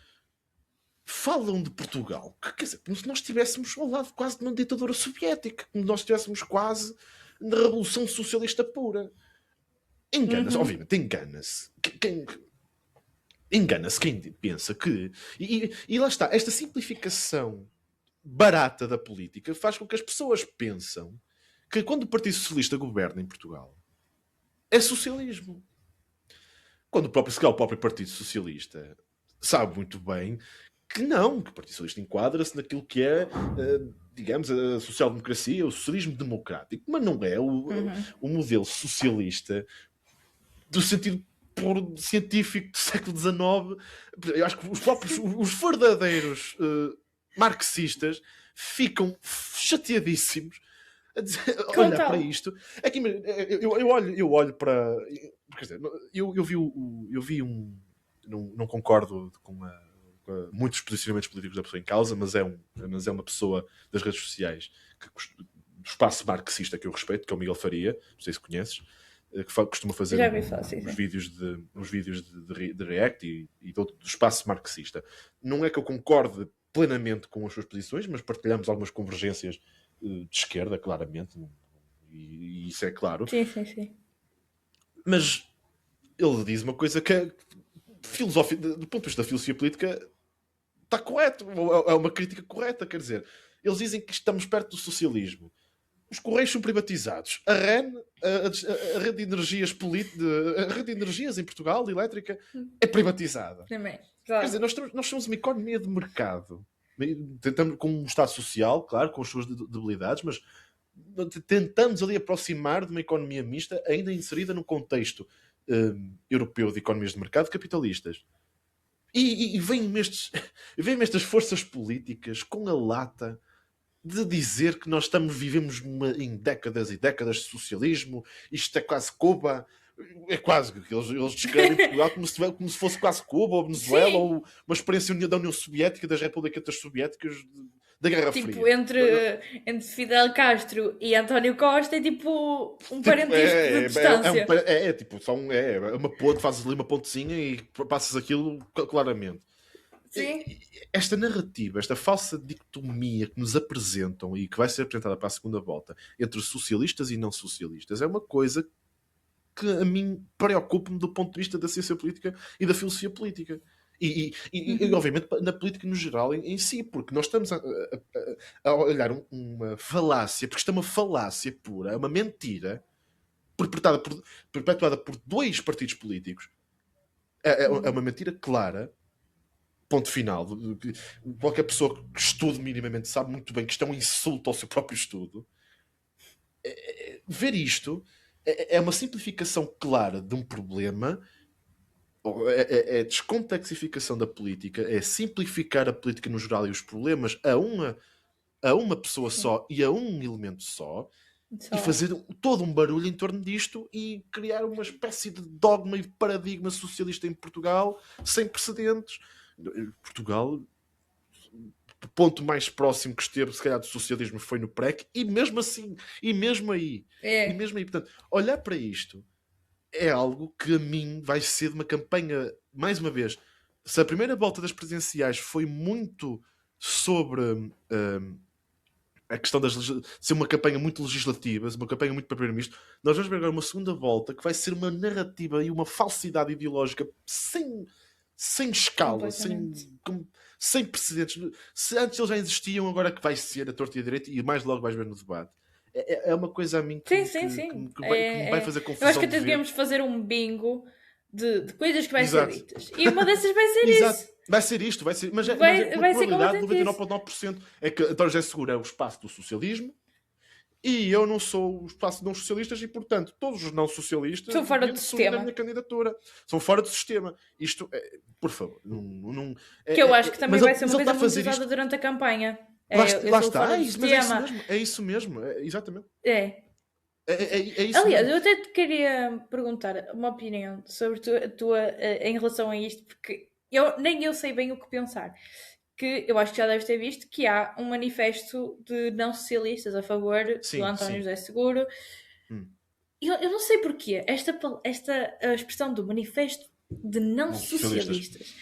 Falam de Portugal, quer dizer, como se nós estivéssemos ao lado quase de uma ditadura soviética, como se nós estivéssemos quase na Revolução Socialista pura. Engana-se, obviamente, engana-se quem pensa que... E lá está, esta simplificação barata da política faz com que as pessoas pensam que quando o Partido Socialista governa em Portugal é socialismo. Quando o próprio Partido Socialista sabe muito bem que não, que o Partido Socialista enquadra-se naquilo que é, digamos, a social-democracia, o socialismo democrático, mas não é o modelo socialista do sentido puro científico do século XIX. Eu acho que os verdadeiros marxistas ficam chateadíssimos olhar para isto. É que eu olho para. Quer dizer, eu vi um. Não concordo com muitos posicionamentos políticos da pessoa em causa, mas é uma pessoa das redes sociais do espaço marxista que eu respeito, que é o Miguel Faria, não sei se conheces, que costuma fazer uns vídeos de React e do espaço marxista. Não é que eu concorde plenamente com as suas posições, mas partilhamos algumas convergências de esquerda, claramente, e isso é claro. Sim. Mas ele diz uma coisa que do ponto de vista da filosofia política está correto, é uma crítica correta, quer dizer, eles dizem que estamos perto do socialismo. Os Correios são privatizados. A REN, a rede de energias a rede de energias em Portugal, elétrica, é privatizada. Também. Quer dizer, nós somos uma economia de mercado. Tentamos, com um Estado social, claro, com as suas debilidades, mas tentamos ali aproximar de uma economia mista, ainda inserida num contexto europeu de economias de mercado capitalistas. E vêm-me estas forças políticas com a lata de dizer que nós vivemos em décadas e décadas de socialismo, isto é quase Cuba, é quase que eles descrevem Portugal como se fosse quase Cuba ou Venezuela, ou uma experiência da União Soviética, das repúblicas soviéticas, da Guerra Fria. Tipo, entre Fidel Castro e António Costa é tipo um parentesco de distância. É uma ponte, fazes ali uma pontezinha e passas aquilo claramente. Sim. Esta narrativa, esta falsa dicotomia que nos apresentam e que vai ser apresentada para a segunda volta entre socialistas e não socialistas é uma coisa que a mim preocupa-me do ponto de vista da ciência política e da filosofia política. E obviamente na política no geral em si, porque nós estamos a olhar uma falácia, porque isto é uma falácia pura, é uma mentira perpetuada por dois partidos políticos. É uma mentira clara. Ponto final. Qualquer pessoa que estude minimamente sabe muito bem que isto é um insulto ao seu próprio estudo. Ver isto é uma simplificação clara de um problema, é descomplexificação da política, é simplificar a política no geral e os problemas a uma pessoa só e a um elemento só. E fazer todo um barulho em torno disto e criar uma espécie de dogma e paradigma socialista em Portugal sem precedentes. Portugal, o ponto mais próximo que esteve, se calhar, do socialismo foi no PREC, e mesmo assim, e mesmo aí, portanto, olhar para isto é algo que a mim vai ser de uma campanha, mais uma vez, se a primeira volta das presidenciais foi muito sobre a questão de ser uma campanha muito legislativa, uma campanha muito para primeiro-ministro, nós vamos ver agora uma segunda volta que vai ser uma narrativa e uma falsidade ideológica sem escala, sem precedentes. Se antes eles já existiam, agora que vai ser a torta e a direita, e mais logo vais ver no debate. É uma coisa a mim que me vai fazer confusão. Eu acho que até devíamos fazer um bingo de coisas que vai ser ditas. E uma dessas vai ser isso. Vai ser isto, mas vai uma ser probabilidade de 99,9% é que António José Seguro é o espaço do socialismo e eu não sou o espaço de não socialistas e, portanto, todos os não socialistas são fora do sistema. A minha candidatura. São fora do sistema. Isto, por favor, não que eu acho que também vai ser uma coisa muito usada durante a campanha. Lá está, é isso mesmo, exatamente. É isso. Aliás, eu até te queria perguntar uma opinião sobre a tua em relação a isto, porque nem eu sei bem o que pensar. Que eu acho que já deves ter visto que há um manifesto de não socialistas a favor do António José Seguro. Eu não sei porquê esta a expressão do manifesto de não socialistas.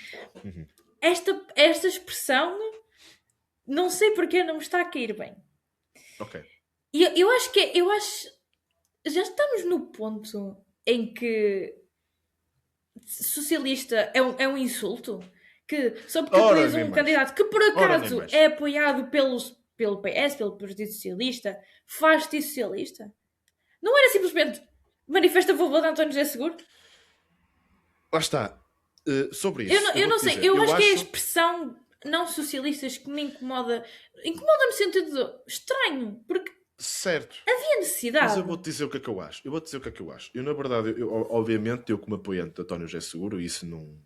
Esta expressão não sei porquê não me está a cair bem. Ok. E eu acho já estamos no ponto em que socialista é um insulto. Que só porque apoias um candidato que por acaso é apoiado pelo PS, pelo Partido Socialista, faz-te socialista? Não era simplesmente manifesta a favor de António José Seguro? Lá está. Sobre isso. Eu não sei. Dizer, eu acho que é a expressão não socialistas que me incomoda. Incomoda no sentido estranho, porque certo. Havia necessidade. Mas eu vou-te dizer o que é que eu acho. Eu, na verdade, obviamente, eu como apoiante de António José Seguro, isso não...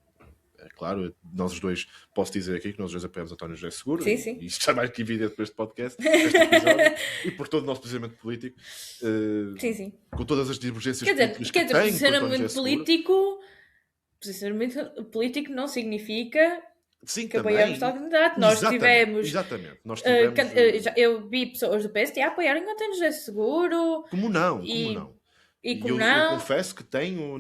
claro, nós os dois, posso dizer aqui que nós os dois apoiamos António José Seguro, Sim, e sim. isto está mais que evidente por este podcast, este episódio, e por todo o nosso posicionamento político, Sim, sim. com todas as divergências Quer dizer, políticas que tem com António José Seguro. Posicionamento político não significa Sim, que apoiamos tal também. candidato. Nós tivemos. Exatamente. Nós tivemos. Eu vi pessoas do PSD a apoiarem António José Seguro. Como não? E como eu não. confesso que tenho,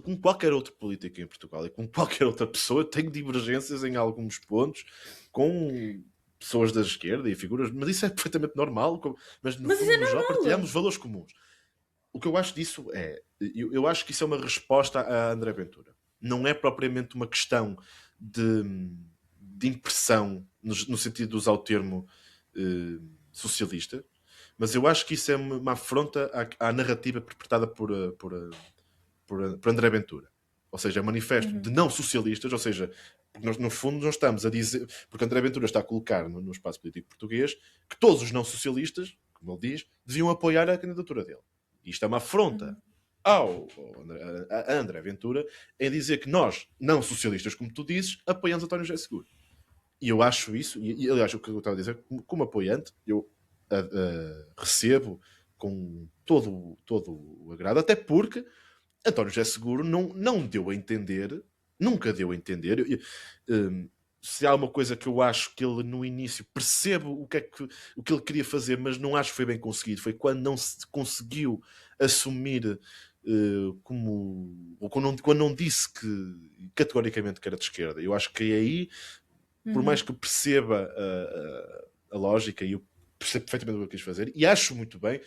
como qualquer outro político em Portugal e como qualquer outra pessoa, tenho divergências em alguns pontos com pessoas da esquerda e figuras, mas isso é perfeitamente normal. Mas no Mas fundo, isso é no geral, normal. partilhamos valores comuns. O que eu acho disso é. Eu acho que isso é uma resposta a André Ventura. Não é propriamente uma questão de impressão, no sentido de usar o termo socialista, mas eu acho que isso é uma afronta à narrativa perpetrada por André Ventura. Ou seja, é um manifesto de não socialistas, ou seja, porque nós, no fundo nós estamos a dizer, porque André Ventura está a colocar no espaço político português que todos os não socialistas, como ele diz, deviam apoiar a candidatura dele. E isto é uma afronta a André Ventura em dizer que nós, não socialistas, como tu dizes, apoiamos António José Seguro. E eu acho isso, e aliás, o que eu estava a dizer, como apoiante, eu recebo com todo o agrado, até porque António José Seguro não deu a entender, nunca deu a entender. Se há uma coisa que eu acho que ele no início percebo o que ele queria fazer, mas não acho que foi bem conseguido, foi quando não se conseguiu assumir quando não disse que categoricamente que era de esquerda. Eu acho que aí, por mais que eu perceba a lógica, e eu percebo perfeitamente o que eu quis fazer, e acho muito bem,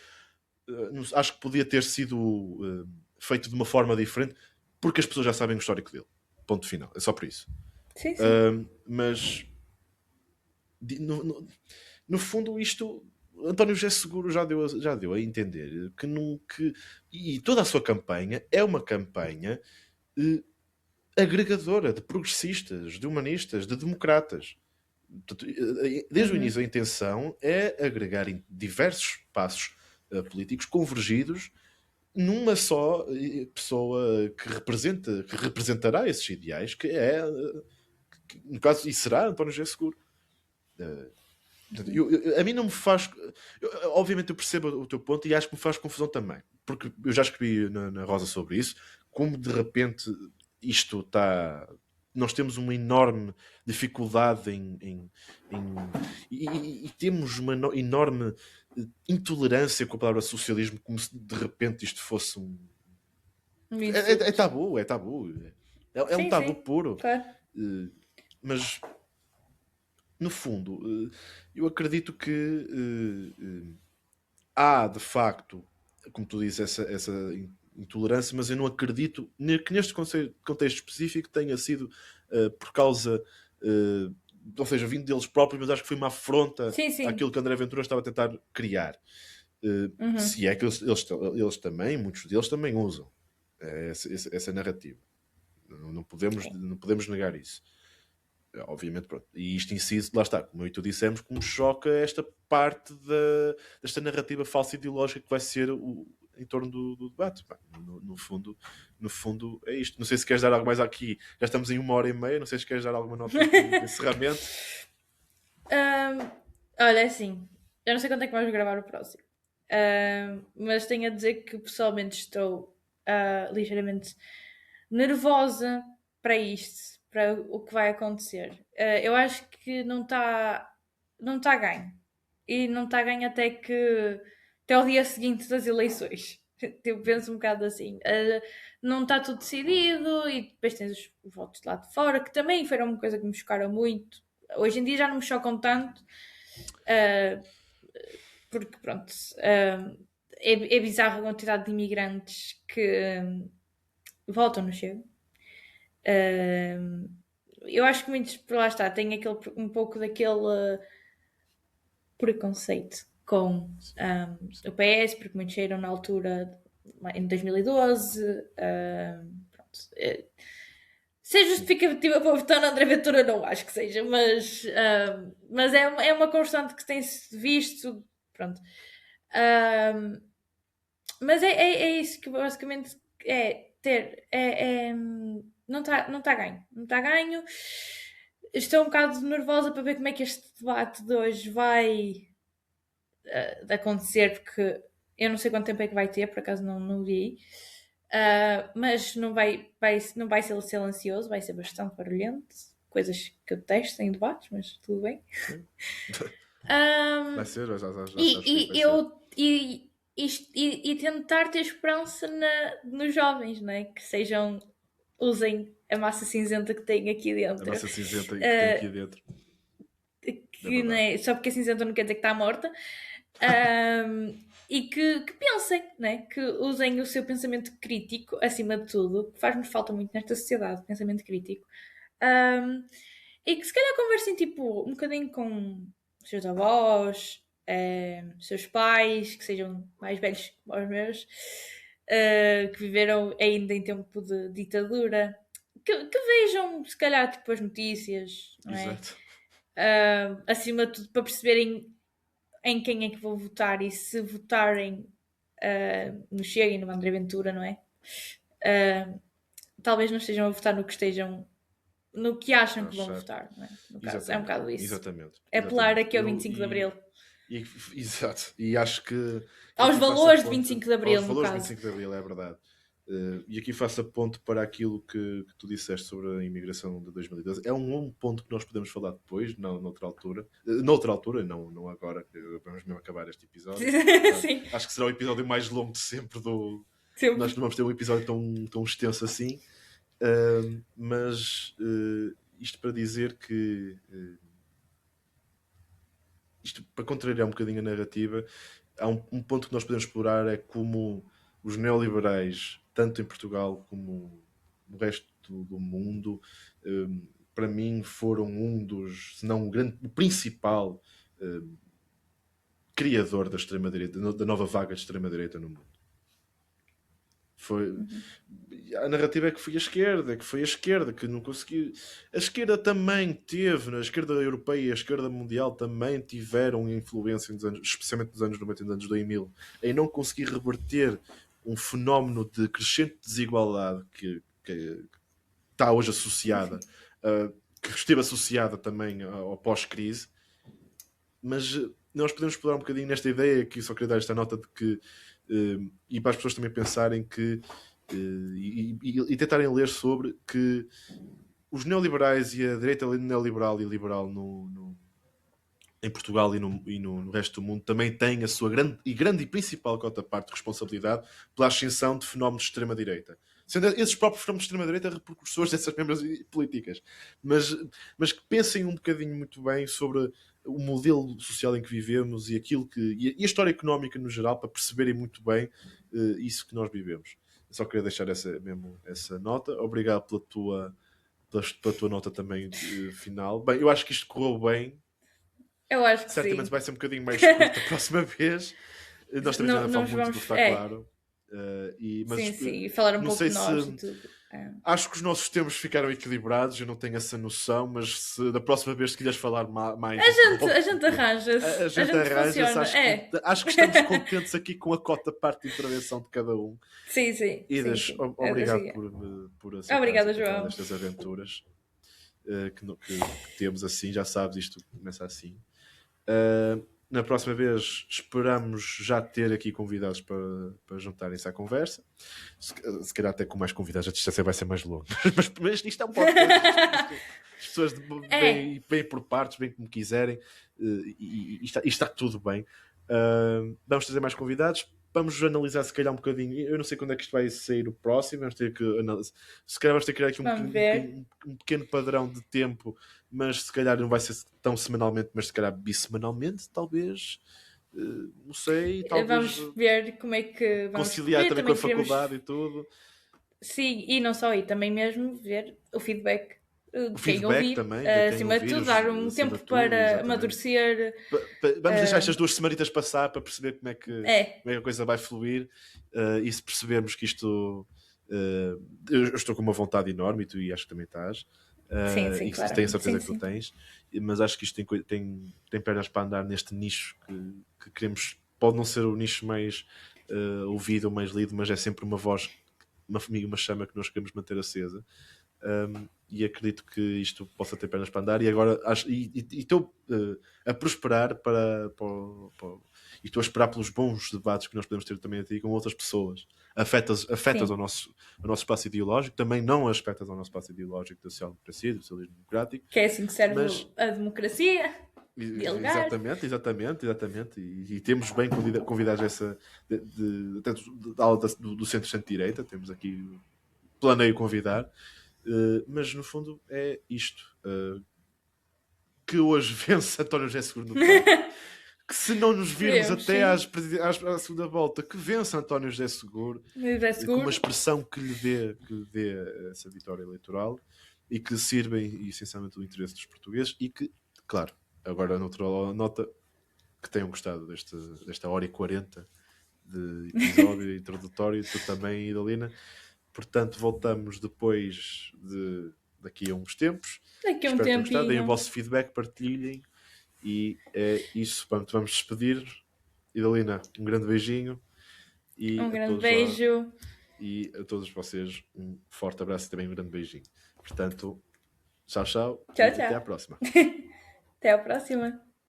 acho que podia ter sido feito de uma forma diferente, porque as pessoas já sabem o histórico dele. Ponto final. É só por isso. Sim, sim. Mas no fundo isto António José Seguro já deu a entender que e toda a sua campanha é uma campanha agregadora de progressistas, de humanistas, de democratas. Desde o início a intenção é agregar em diversos passos políticos convergidos numa só pessoa que representará esses ideais, que é no caso, e será António José Seguro. A mim não me faz. Obviamente eu percebo o teu ponto e acho que me faz confusão também. Porque eu já escrevi na Rosa sobre isso. Como de repente isto está. Nós temos uma enorme dificuldade e temos uma enorme intolerância com a palavra socialismo, como se de repente isto fosse um. É tabu, é tabu. É um tabu puro. Claro. Mas no fundo, eu acredito que há de facto, como tu dizes, essa intolerância, mas eu não acredito que neste contexto específico tenha sido por causa, ou seja, vindo deles próprios, mas acho que foi uma afronta àquilo que André Ventura estava a tentar criar. Se é que eles também, muitos deles também usam essa narrativa. Não podemos negar isso. Obviamente, pronto. E isto incide, lá está, como eu e tu dissemos, que me choca esta parte desta narrativa falsa ideológica que vai ser em torno do debate. No fundo, é isto. Não sei se queres dar algo mais aqui. Já estamos em 1h30, não sei se queres dar alguma nota de encerramento. Olha, é assim, eu não sei quando é que vamos gravar o próximo, mas tenho a dizer que pessoalmente estou ligeiramente nervosa para isto, para o que vai acontecer. Eu acho que não está ganho. E não está ganho até o dia seguinte das eleições. Eu penso um bocado assim. Não está tudo decidido e depois tens os votos de lá de fora, que também foi uma coisa que me chocaram muito. Hoje em dia já não me chocam tanto, porque pronto, é bizarro a quantidade de imigrantes que voltam no Chega. Eu acho que muitos, por lá está, têm um pouco daquele preconceito com o PS, porque muitos saíram na altura, em 2012. Pronto. Se é justificativa para votar na André Ventura, não acho que seja, mas é uma constante que tem-se visto. Pronto. Mas é isso que basicamente é ter. não tá ganho. Não está ganho. Estou um bocado nervosa para ver como é que este debate de hoje vai acontecer, porque eu não sei quanto tempo é que vai ter, por acaso não vi. Mas não vai ser silencioso, vai ser bastante barulhento. Coisas que eu detesto em debates, mas tudo bem. Sim. Um, Vai ser, já sabes que isso vai e, e, ser. eu, e tentar ter esperança nos jovens, não é? Que usem a massa cinzenta que têm aqui A dentro. massa cinzenta que tem aqui dentro. Que, não é, só porque é cinzenta não quer dizer que está morta. E que pensem, né? Que usem o seu pensamento crítico acima de tudo, que faz-nos falta muito nesta sociedade, pensamento crítico. E que se calhar conversem tipo um bocadinho com os seus avós, seus pais, que sejam mais velhos que os meus, que viveram ainda em tempo de ditadura, que vejam se calhar tipo as notícias, não é? Exato. Acima de tudo para perceberem em quem é que vou votar, e se votarem no Chega e no André Ventura, não é? Talvez não estejam a votar no que acham que vão votar, não é? No caso, é um bocado isso. Exatamente. Apelar aqui ao 25 de Abril. Exato. E acho que aos valores de 25 de Abril, aos no valores de caso. 25 de Abril, é verdade. E aqui faço a ponto para aquilo que tu disseste sobre a imigração de 2012. É um ponto que nós podemos falar depois, noutra altura. Noutra altura, não agora, que vamos mesmo acabar este episódio. Sim. Acho que será o episódio mais longo de sempre Sempre. Nós não vamos ter um episódio tão extenso assim. Mas isto para dizer que isto para contrariar um bocadinho a narrativa, há um ponto que nós podemos explorar, é como os neoliberais, tanto em Portugal como no resto do mundo, para mim foram um dos, se não o principal criador da extrema-direita, da nova vaga de extrema-direita no mundo. A narrativa é que foi a esquerda que não conseguiu. A esquerda também teve, a esquerda europeia e a esquerda mundial também tiveram influência, especialmente nos anos 90 e nos anos 2000, em não conseguir reverter um fenómeno de crescente desigualdade que está hoje associada, que esteve associada também ao pós-crise. Mas nós podemos explorar um bocadinho nesta ideia, que só queria dar esta nota de que e para as pessoas também pensarem que e tentarem ler sobre que os neoliberais e a direita neoliberal e liberal em Portugal e no resto do mundo também têm a sua grande e principal cota parte de responsabilidade pela ascensão de fenómenos de extrema-direita. Sendo esses próprios fenómenos de extrema-direita repercussores dessas mesmas políticas. Mas que pensem um bocadinho muito bem sobre o modelo social em que vivemos e aquilo e a história económica no geral, para perceberem muito bem isso que nós vivemos. Eu só queria deixar essa nota. Obrigado pela tua nota também final. Bem, eu acho que isto correu bem. Eu acho que certamente sim. vai ser um bocadinho mais curto a próxima vez. Nós também já falamos muito do Está Claro. Mas, sim, e falar um não pouco sei de nós e tudo. Acho que os nossos temas ficaram equilibrados, eu não tenho essa noção, mas se da próxima vez que quiseres falar mais... A gente arranja-se. A gente arranja-se. Acho que estamos contentes aqui com a cota parte de intervenção de cada um. Sim, sim. Idas, obrigado por Obrigada, João. estas aventuras que temos assim, já sabes, isto começa assim. Na próxima vez esperamos já ter aqui convidados para juntarem-se à conversa. Se calhar até com mais convidados a distância vai ser mais longa. Mas isto é um podcast. As pessoas bem por partes, bem como quiserem. E está tudo bem. Vamos trazer mais convidados. Vamos analisar se calhar um bocadinho. Eu não sei quando é que isto vai sair o próximo. Vamos ter que analisar. Se calhar vamos ter que criar aqui um pequeno padrão de tempo, mas se calhar não vai ser tão semanalmente, mas se calhar bissemanalmente, talvez. Não sei. Talvez, vamos ver como é que vamos conciliar também com a faculdade e tudo. Sim, e não só, e também mesmo ver o feedback. O feedback também, acima de tudo, dar um tempo para amadurecer. Vamos deixar estas 2 semanitas passar para perceber como é que a coisa vai fluir, e se percebermos que isto eu estou com uma vontade enorme, e tu acho que também estás, sim, e claro. tenho a certeza que tu tens, mas acho que isto tem pernas para andar neste nicho que queremos. Pode não ser o nicho mais ouvido ou mais lido, mas é sempre uma voz, uma chama que nós queremos manter acesa. E acredito que isto possa ter pernas para andar. E agora estou a prosperar e estou a esperar pelos bons debates que nós podemos ter também aqui com outras pessoas. Afetas Sim. ao nosso espaço ideológico, também não afetas ao nosso espaço ideológico da social-democracia, do socialismo democrático, Que é assim que serve mas a democracia. Dialogar. exatamente. E temos bem convidados essa da ala do centro-direita, temos aqui, planeio convidar, mas no fundo é isto. Que hoje vence António José Seguro no debate. Que se não nos virmos até à segunda volta, que vença António José Seguro, com uma expressão que lhe dê essa vitória eleitoral e que sirva essencialmente o interesse dos portugueses e que, claro, agora noutra nota, que tenham gostado desta hora e 40 de episódio introdutório, tu também, Idalina. Portanto, voltamos depois daqui a uns tempos. Daqui a um Espero que tenham gostado, deem o tempinho. vosso feedback, partilhem. E é isso, vamos despedir. Idalina, um grande beijinho. E Um grande beijo. E a todos vocês um forte abraço e também um grande beijinho. Portanto, tchau, Tchau, e até à tchau. próxima. Até a próxima.